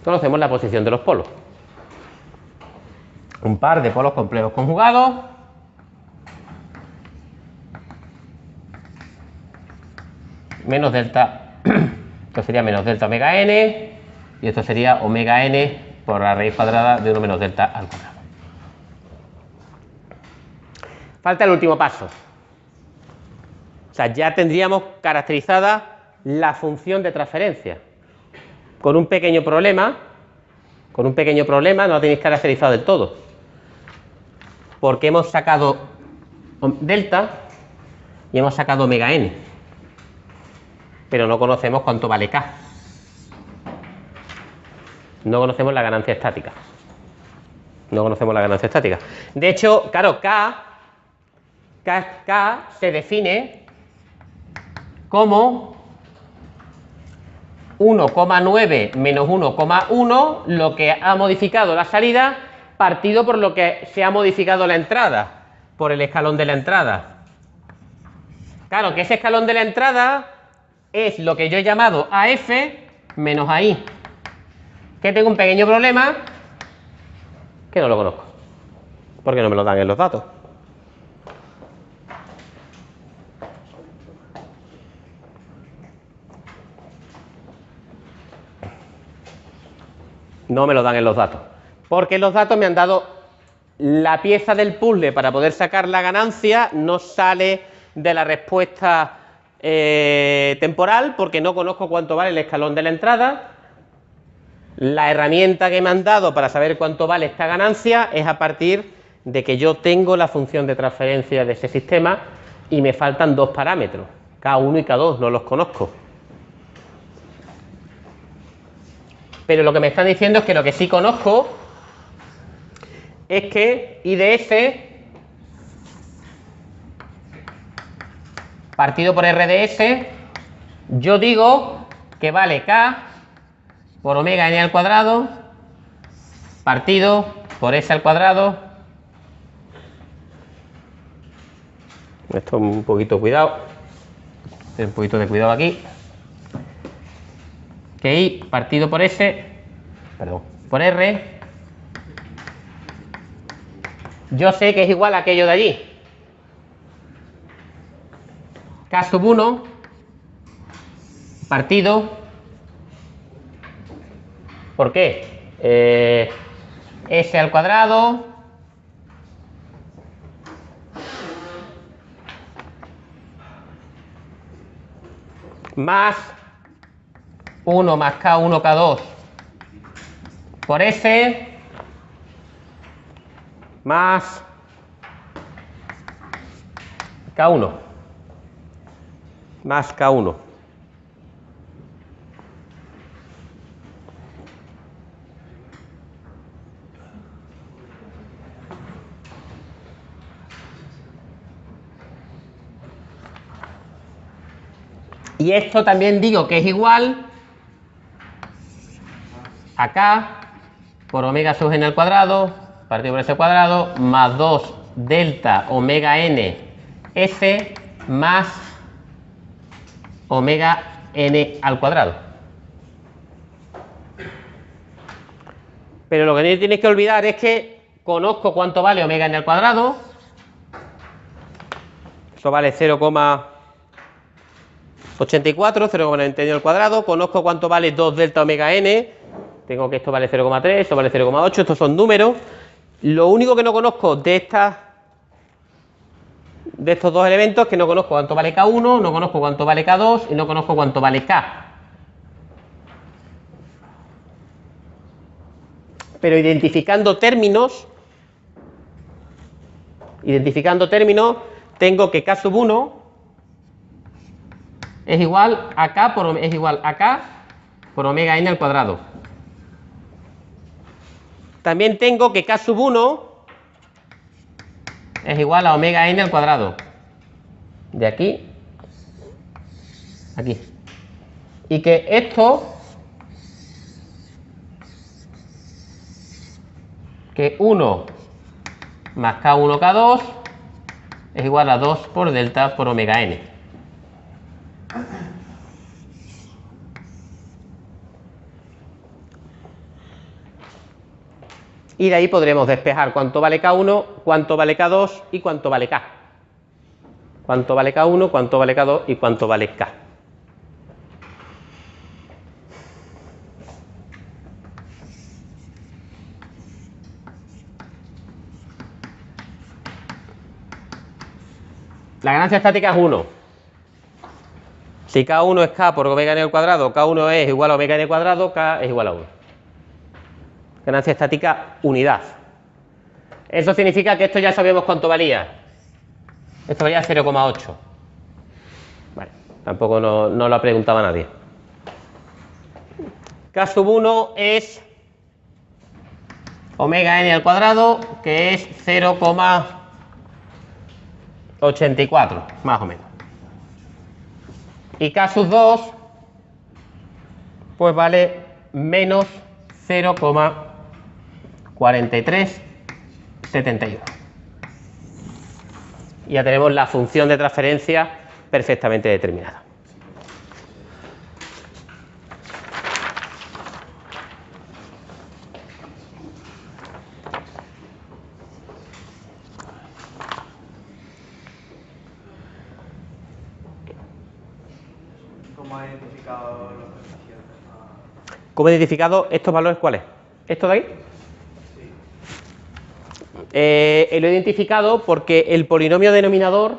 Speaker 1: Conocemos la posición de los polos. Un par de polos complejos conjugados menos delta, esto sería menos delta omega n y esto sería omega n por la raíz cuadrada de 1 menos delta al cuadrado. Falta el último paso. O sea, ya tendríamos caracterizada la función de transferencia. Con un pequeño problema, no la tenéis caracterizado del todo. Porque hemos sacado delta y hemos sacado omega n. Pero no conocemos cuánto vale K. No conocemos la ganancia estática. De hecho, claro, K se define como 1,9 menos 1,1, lo que ha modificado la salida, partido por lo que se ha modificado la entrada, por el escalón de la entrada. Claro, que ese escalón de la entrada es lo que yo he llamado AF menos AI. Que tengo un pequeño problema que no lo conozco, porque no me lo dan en los datos. No me lo dan en los datos, porque en los datos me han dado la pieza del puzzle para poder sacar la ganancia, no sale de la respuesta temporal, porque no conozco cuánto vale el escalón de la entrada. La herramienta que me han dado para saber cuánto vale esta ganancia es a partir de que yo tengo la función de transferencia de ese sistema y me faltan dos parámetros, K1 y K2, no los conozco. Pero lo que me están diciendo es que lo que sí conozco es que IDS partido por RDS, yo digo que vale K por omega n al cuadrado partido por S al cuadrado. Esto un poquito cuidado, un poquito de cuidado aquí. Que I partido por S, perdón, por R, yo sé que es igual a aquello de allí. K sub 1 partido, ¿por qué? S al cuadrado más 1 más K1, K2 por S más K1 más K1. Y esto también digo que es igual a K por omega sub n al cuadrado partido por S al cuadrado más 2 delta omega n S más omega n al cuadrado. Pero lo que no tienes que olvidar es que conozco cuánto vale omega n al cuadrado. Eso vale 0,84, 0,91 al cuadrado. Conozco cuánto vale 2 delta omega n. Tengo que esto vale 0,3, esto vale 0,8. Estos son números. Lo único que no conozco de estos dos elementos es que no conozco cuánto vale K1, no conozco cuánto vale K2 y no conozco cuánto vale K. Pero identificando términos, tengo que K sub 1 es igual a K por omega n al cuadrado. También tengo que K sub 1 es igual a omega n al cuadrado. de aquí a aquí. Y que esto, que 1 más K1, K2 es igual a 2 por delta por omega n. Y de ahí podremos despejar cuánto vale K1, cuánto vale K2 y cuánto vale K. Cuánto vale K1, cuánto vale K2 y cuánto vale K. La ganancia estática es 1. Si K1 es K por omega n al cuadrado, K1 es igual a omega n al cuadrado, K es igual a 1. Ganancia estática, unidad. Eso significa que esto ya sabemos cuánto valía. Esto valía 0,8. Vale, tampoco no lo ha preguntado nadie. K sub 1 es omega n al cuadrado, que es 0,84, más o menos. Y K sub 2, pues vale menos 0,4371. Y ya tenemos la función de transferencia perfectamente determinada.
Speaker 2: ¿Cómo ha identificado los coeficientes?
Speaker 1: ¿Cómo he identificado estos valores cuáles? ¿Esto de ahí? Lo he identificado porque el polinomio denominador,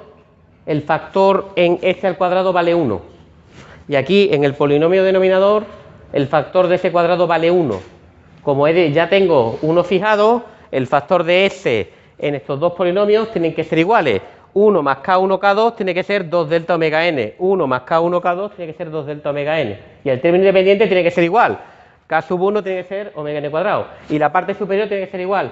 Speaker 1: el factor en este al cuadrado vale 1. Y aquí en el polinomio denominador, el factor de ese cuadrado vale 1. Como ya tengo 1 fijado, el factor de s en estos dos polinomios tienen que ser iguales. 1 más K1, K2 tiene que ser 2 delta omega n. 1 más K1, K2 tiene que ser 2 delta omega n. Y el término independiente tiene que ser igual. K sub 1 tiene que ser omega n cuadrado. Y la parte superior tiene que ser igual.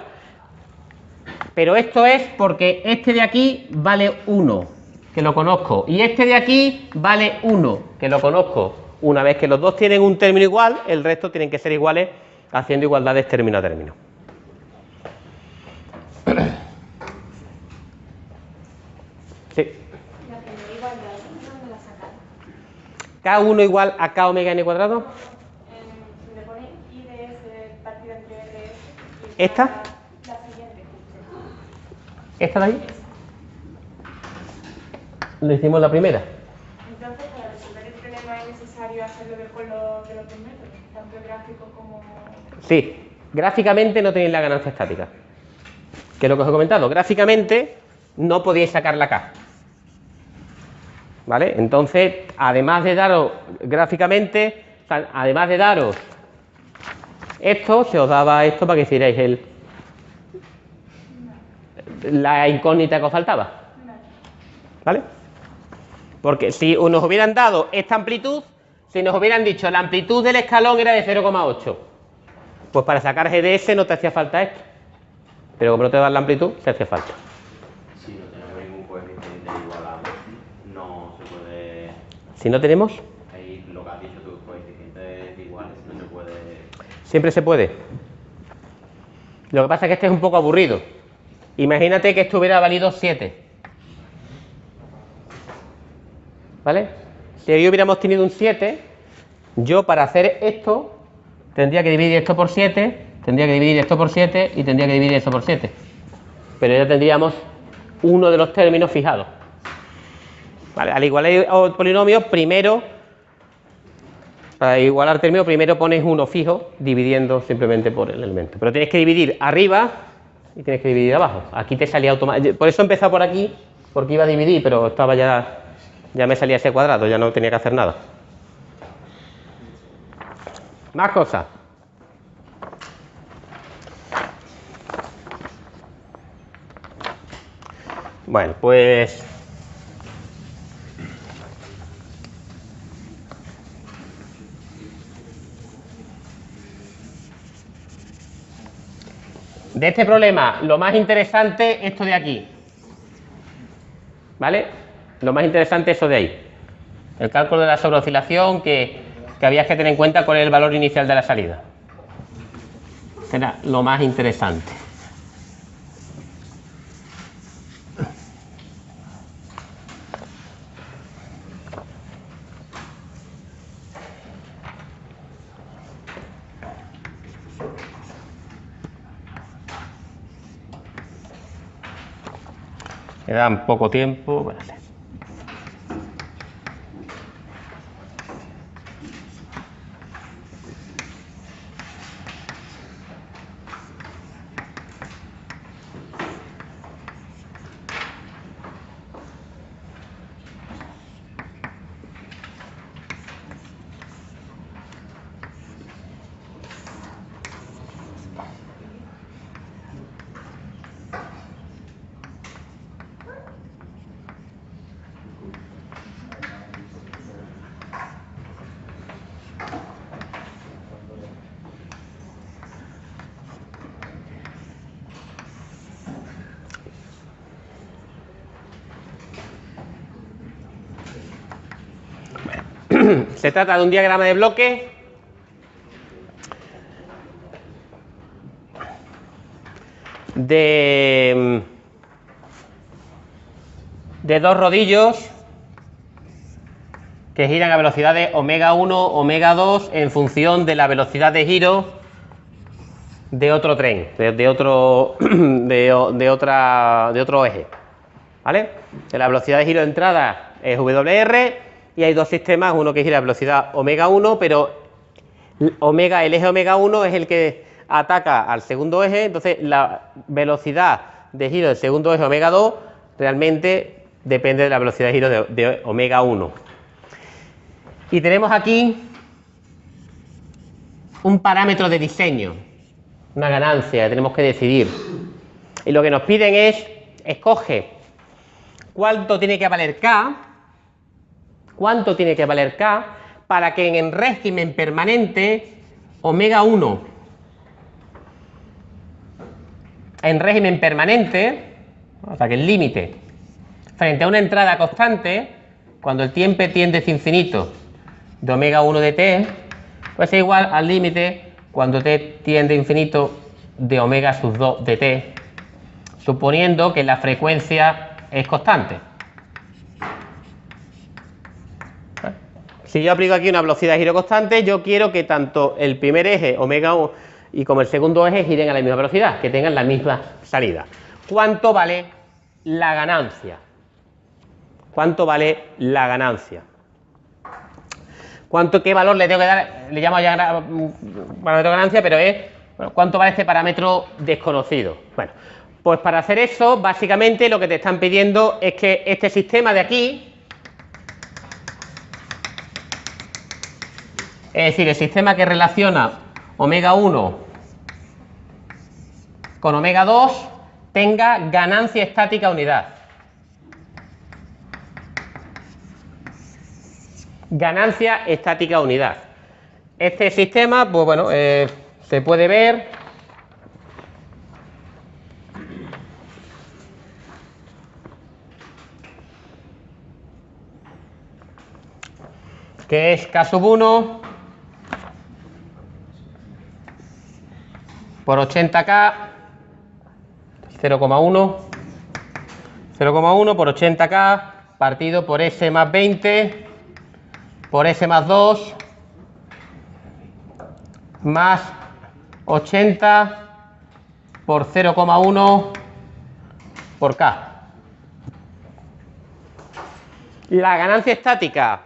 Speaker 1: Pero esto es porque este de aquí vale 1, que lo conozco. Y este de aquí vale 1, que lo conozco. Una vez que los dos tienen un término igual, el resto tienen que ser iguales haciendo igualdades término a término. Sí.
Speaker 3: La primera igualdad, ¿dónde la sacan?
Speaker 1: K1 igual a K omega n cuadrado.
Speaker 3: Le pone I de S partido entre R de S.
Speaker 1: ¿Esta?
Speaker 3: La siguiente.
Speaker 1: ¿Esta de ahí? Lo hicimos la primera.
Speaker 3: Entonces, para resolver el problema es necesario hacerlo con los dos métodos, tanto el gráfico como...
Speaker 1: Sí, gráficamente no tenéis la ganancia estática. Que es lo que os he comentado. Gráficamente no podíais sacar la K. ¿Vale? Entonces, además de daros gráficamente, o sea, además de daros esto, se os daba esto para que hicierais la incógnita que os faltaba. ¿Vale? Porque si nos hubieran dado esta amplitud, si nos hubieran dicho la amplitud del escalón era de 0,8, pues para sacar GDS no te hacía falta esto. Pero como no te dan la amplitud, te hacía falta.
Speaker 4: Si no tenemos ningún coeficiente igual a 2, no se puede...
Speaker 1: Si no tenemos,
Speaker 4: Ahí lo que has dicho tú, coeficientes iguales, no se puede...
Speaker 1: siempre se puede. Lo que pasa es que este es un poco aburrido. Imagínate que esto hubiera valido 7. ¿Vale? Si hoy hubiéramos tenido un 7, yo para hacer esto tendría que dividir esto por 7, tendría que dividir esto por 7 y tendría que dividir esto por 7. Pero ya tendríamos uno de los términos fijados. ¿Vale? Al igualar polinomios, primero, para igualar términos, primero pones uno fijo dividiendo simplemente por el elemento. Pero tienes que dividir arriba y tienes que dividir abajo. Aquí te salía automáticamente. Por eso he empezado por aquí, porque iba a dividir, pero estaba ya me salía ese cuadrado, ya no tenía que hacer nada. Más cosas. Bueno, pues de este problema, lo más interesante, esto de aquí. ¿Vale? Lo más interesante es eso de ahí. El cálculo de la sobreoscilación, que había que tener en cuenta cuál es el valor inicial de la salida. Será lo más interesante. Quedan poco tiempo. Bueno, se trata de un diagrama de bloque de dos rodillos que giran a velocidades omega 1, omega 2 en función de la velocidad de giro de otro tren, de otro eje, ¿vale? La velocidad de giro de entrada es WR y hay dos sistemas, uno que gira a velocidad omega 1, pero el eje omega 1 es el que ataca al segundo eje, entonces la velocidad de giro del segundo eje omega 2 realmente depende de la velocidad de giro de omega 1. Y tenemos aquí un parámetro de diseño, una ganancia, tenemos que decidir. Y lo que nos piden es, escoge cuánto tiene que valer K, para que en el régimen permanente omega 1, en régimen permanente, o sea que el límite, frente a una entrada constante, cuando el tiempo tiende hacia infinito de omega 1 de t, pues es igual al límite cuando t tiende a infinito de omega sub 2 de t, suponiendo que la frecuencia es constante. Si yo aplico aquí una velocidad de giro constante, yo quiero que tanto el primer eje omega 1 y como el segundo eje giren a la misma velocidad, que tengan la misma salida. ¿Cuánto vale la ganancia? ¿Cuánto vale la ganancia? ¿Qué valor le tengo que dar? Le llamo ya parámetro de ganancia, pero es ¿cuánto vale este parámetro desconocido? Bueno, pues para hacer eso, básicamente lo que te están pidiendo es que este sistema de aquí, es decir, el sistema que relaciona omega 1 con omega 2, tenga ganancia estática unidad. Ganancia estática unidad. Este sistema, pues bueno, se puede ver. Que es K sub 1 por 80K, 0,1 por 80K partido por S más 20 por S más 2 más 80 por 0,1 por K. La ganancia estática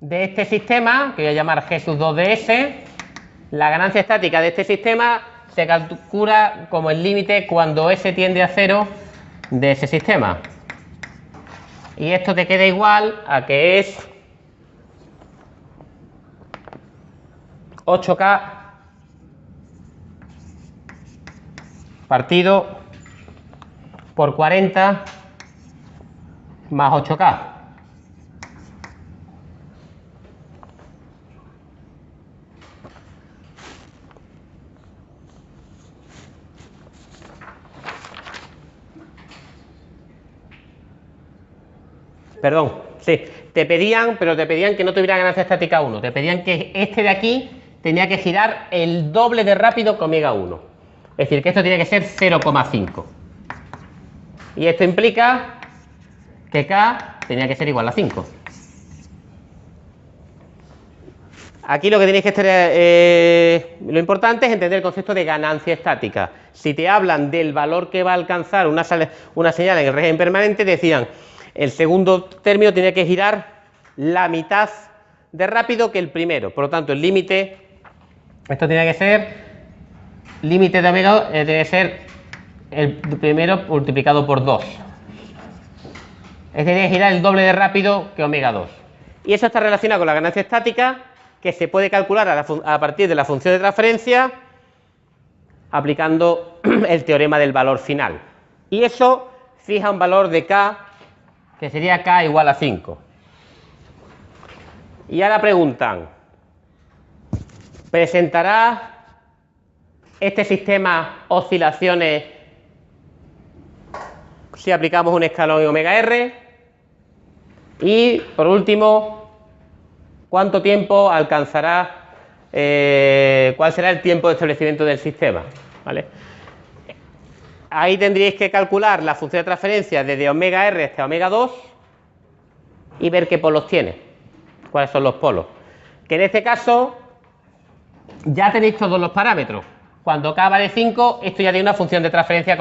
Speaker 1: de este sistema, que voy a llamar G sub 2 de S, la ganancia estática de este sistema se calcula como el límite cuando S tiende a 0 de ese sistema. Y esto te queda igual a que es 8K partido por 40 más 8K. Perdón, sí, te pedían, pero te pedían que no tuviera ganancia estática 1. Te pedían que este de aquí tenía que girar el doble de rápido que omega 1. Es decir, que esto tiene que ser 0,5. Y esto implica que K tenía que ser igual a 5. Aquí lo que tenéis que estar, lo importante es entender el concepto de ganancia estática. Si te hablan del valor que va a alcanzar una señal en el régimen permanente, decían el segundo término tiene que girar la mitad de rápido que el primero. Por lo tanto, el límite, esto tiene que ser, límite de omega tiene que ser el primero multiplicado por 2. Este tiene que girar el doble de rápido que omega 2. Y eso está relacionado con la ganancia estática, que se puede calcular a partir de la función de transferencia aplicando el teorema del valor final. Y eso fija un valor de K, que sería K igual a 5. Y ahora preguntan, ¿presentará este sistema oscilaciones si aplicamos un escalón en omega R? Y por último, ¿cuánto tiempo alcanzará, cuál será el tiempo de establecimiento del sistema? ¿Vale? Ahí tendríais que calcular la función de transferencia desde omega R hasta omega 2 y ver qué polos tiene, cuáles son los polos. Que en este caso ya tenéis todos los parámetros. Cuando K vale 5, esto ya tiene una función de transferencia